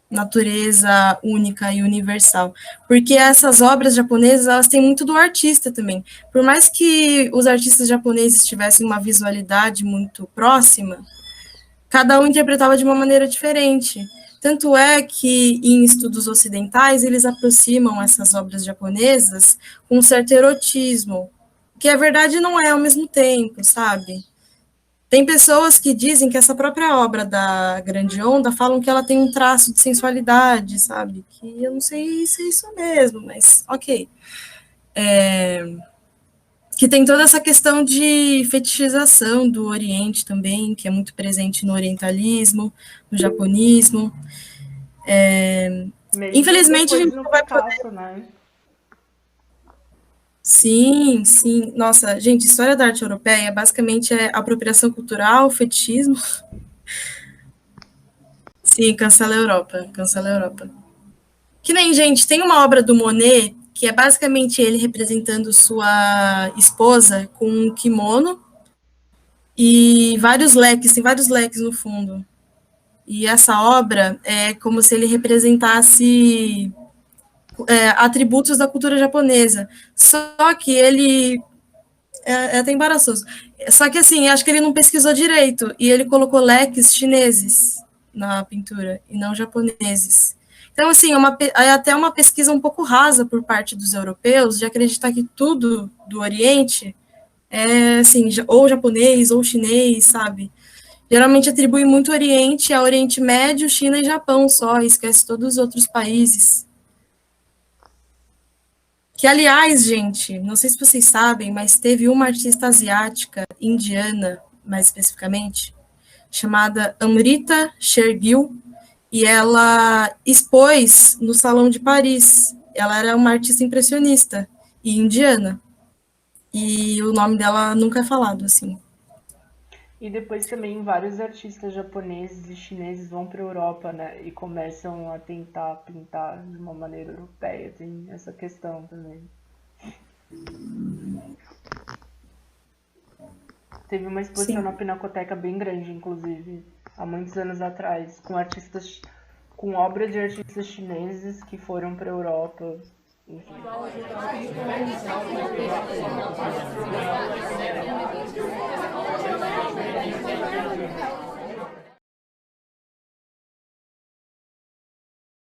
natureza única e universal. Porque essas obras japonesas, elas têm muito do artista também. Por mais que os artistas japoneses tivessem uma visualidade muito próxima, cada um interpretava de uma maneira diferente. Tanto é que, em estudos ocidentais, eles aproximam essas obras japonesas com um certo erotismo, que a verdade não é ao mesmo tempo, sabe? Tem pessoas que dizem que essa própria obra da Grande Onda falam que ela tem um traço de sensualidade, sabe? Que eu não sei se é isso mesmo, mas ok. Que tem toda essa questão de fetichização do Oriente também, que é muito presente no orientalismo, no japonismo. Infelizmente, a gente não vai poder... Né? Sim, sim. Nossa, gente, história da arte europeia basicamente é apropriação cultural, fetichismo. Sim, cancela a Europa, cancela a Europa. Que nem, gente, tem uma obra do Monet que é basicamente ele representando sua esposa com um kimono e vários leques, tem vários leques no fundo. E essa obra é como se ele representasse atributos da cultura japonesa. Só que ele é até embaraçoso. Só que, assim, acho que ele não pesquisou direito, e ele colocou leques chineses na pintura, e não japoneses. Então, assim, é até uma pesquisa um pouco rasa por parte dos europeus, de acreditar que tudo do Oriente é, assim, ou japonês, ou chinês, sabe? Geralmente atribui muito Oriente a Oriente Médio, China e Japão só, e esquece todos os outros países. Que, aliás, gente, não sei se vocês sabem, mas teve uma artista asiática, indiana, mais especificamente, chamada Amrita Shergill, e ela expôs no Salão de Paris. Ela era uma artista impressionista e indiana. E o nome dela nunca é falado, assim. E depois também vários artistas japoneses e chineses vão para a Europa, né? E começam a tentar pintar de uma maneira europeia. Tem essa questão também. Teve uma exposição Sim. na Pinacoteca bem grande, inclusive, há muitos anos atrás, com obras de artistas chineses que foram para a Europa. Enfim.